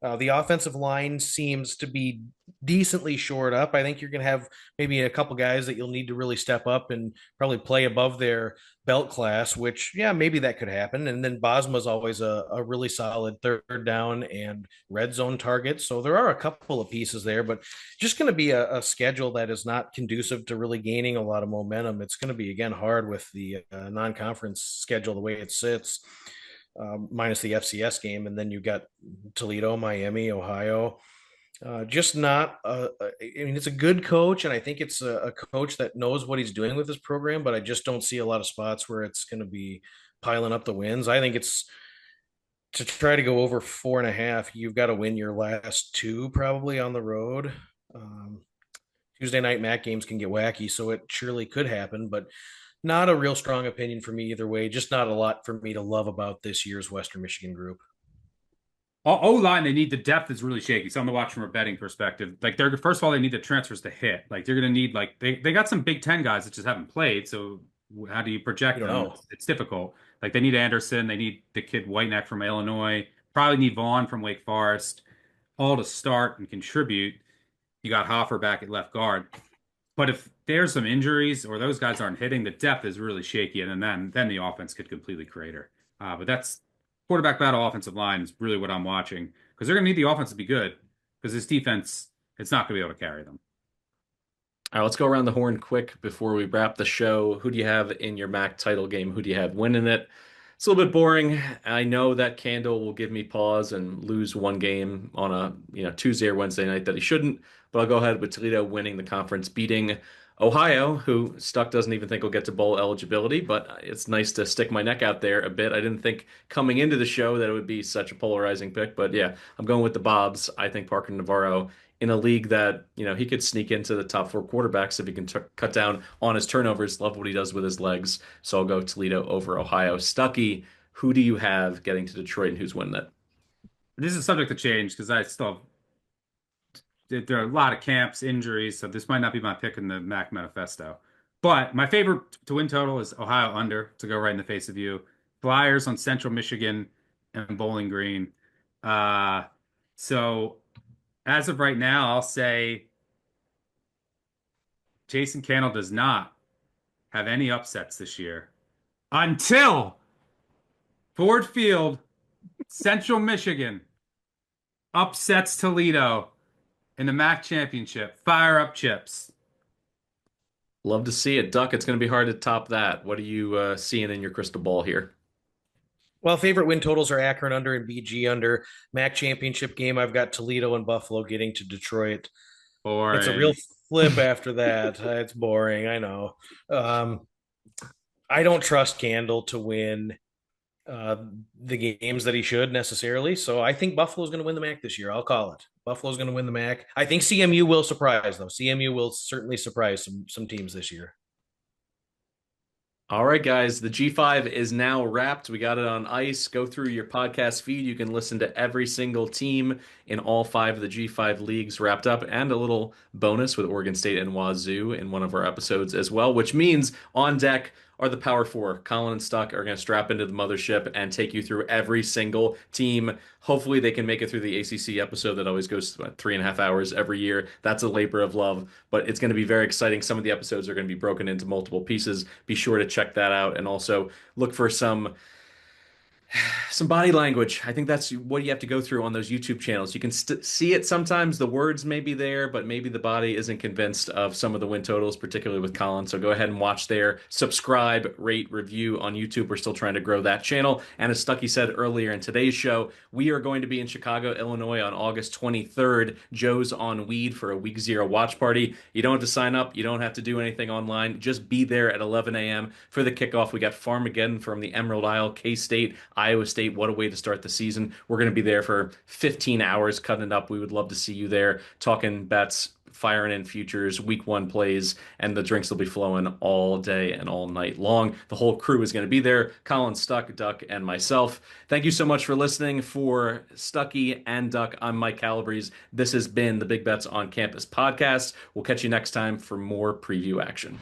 The offensive line seems to be decently shored up. I think you're going to have maybe a couple guys that you'll need to really step up and probably play above their belt class, which, yeah, maybe that could happen. And then Bosma's always a really solid third down and red zone target. So there are a couple of pieces there, but just going to be a schedule that is not conducive to really gaining a lot of momentum. It's going to be, again, hard with the non-conference schedule the way it sits. Minus the FCS game, and then you got Toledo, Miami, Ohio. Just not. I mean, it's a good coach, and I think it's a coach that knows what he's doing with his program. But I just don't see a lot of spots where it's going to be piling up the wins. I think it's to try to go over 4.5. You've got to win your last two probably on the road. Tuesday night MAC games can get wacky, so it surely could happen, but not a real strong opinion for me either way. Just not a lot for me to love about this year's Western Michigan group. O-line, they need the depth is really shaky. Something to watch from a betting perspective. Like they're first of all, they need the transfers to hit. Like they're gonna need like they got some Big Ten guys that just haven't played. So how do you project them? It's difficult. Like they need Anderson, they need the kid Whiteneck from Illinois, probably need Vaughn from Wake Forest, all to start and contribute. You got Hoffer back at left guard. But if there's some injuries or those guys aren't hitting, the depth is really shaky, and then the offense could completely crater. But that's quarterback battle, offensive line is really what I'm watching because they're going to need the offense to be good because this defense, it's not going to be able to carry them. All right, let's go around the horn quick before we wrap the show. Who do you have in your MAC title game? Who do you have winning it? It's a little bit boring. I know that Candle will give me pause and lose one game on a Tuesday or Wednesday night that he shouldn't, but I'll go ahead with Toledo winning the conference, beating Ohio, who Stuck doesn't even think will get to bowl eligibility, but it's nice to stick my neck out there a bit. I didn't think coming into the show that it would be such a polarizing pick, but yeah, I'm going with the Bobs. I think Parker Navarro in a league that, he could sneak into the top four quarterbacks if he can cut down on his turnovers. Love what he does with his legs. So I'll go Toledo over Ohio. Stucky, who do you have getting to Detroit and who's winning it? This is subject to change because I still there are a lot of camps, injuries, so this might not be my pick in the MAC manifesto. But my favorite to win total is Ohio under to go right in the face of you. Flyers on Central Michigan and Bowling Green. So as of right now, I'll say Jason Candle does not have any upsets this year until Ford Field, Central Michigan upsets Toledo in the MAC championship. Fire up chips. Love to see it. Duck, it's going to be hard to top that. What are you seeing in your crystal ball here? Well, favorite win totals are Akron under and BG under. MAC championship game, I've got Toledo and Buffalo getting to Detroit. It's a real Boring. flip after that. It's boring. I know. I don't trust Candle to win uh, the games that he should necessarily. So I think Buffalo's going to win the MAC this year. I'll call it. Buffalo's going to win the MAC. I think CMU will surprise though. CMU will certainly surprise some teams this year. All right, guys, the G5 is now wrapped. We got it on ice. Go through your podcast feed. You can listen to every single team in all 5 of the G5 leagues wrapped up, and a little bonus with Oregon State and Wazoo in one of our episodes as well, which means on deck are the Power Four. Colin and Stuck are going to strap into the mothership and take you through every single team. Hopefully, they can make it through the ACC episode that always goes 3.5 hours every year. That's a labor of love, but it's going to be very exciting. Some of the episodes are going to be broken into multiple pieces. Be sure to check that out, and also look for some body language. I think that's what you have to go through on those YouTube channels. You can see it sometimes. The words may be there, but maybe the body isn't convinced of some of the win totals, particularly with Colin. So go ahead and watch there. Subscribe, rate, review on YouTube. We're still trying to grow that channel. And as Stucky said earlier in today's show, we are going to be in Chicago, Illinois on August 23rd. Joe's on weed for a week 0 watch party. You don't have to sign up. You don't have to do anything online. Just be there at 11 a.m. for the kickoff. We got Farmageddon from the Emerald Isle, K-State, Iowa State. What a way to start the season. We're going to be there for 15 hours cutting it up. We would love to see you there talking bets, firing in futures, week 1 plays, and the drinks will be flowing all day and all night long. The whole crew is going to be there. Colin, Stuck, Duck, and myself. Thank you so much for listening. For Stucky and Duck, I'm Mike Calabrese. This has been the Big Bets on Campus podcast. We'll catch you next time for more preview action.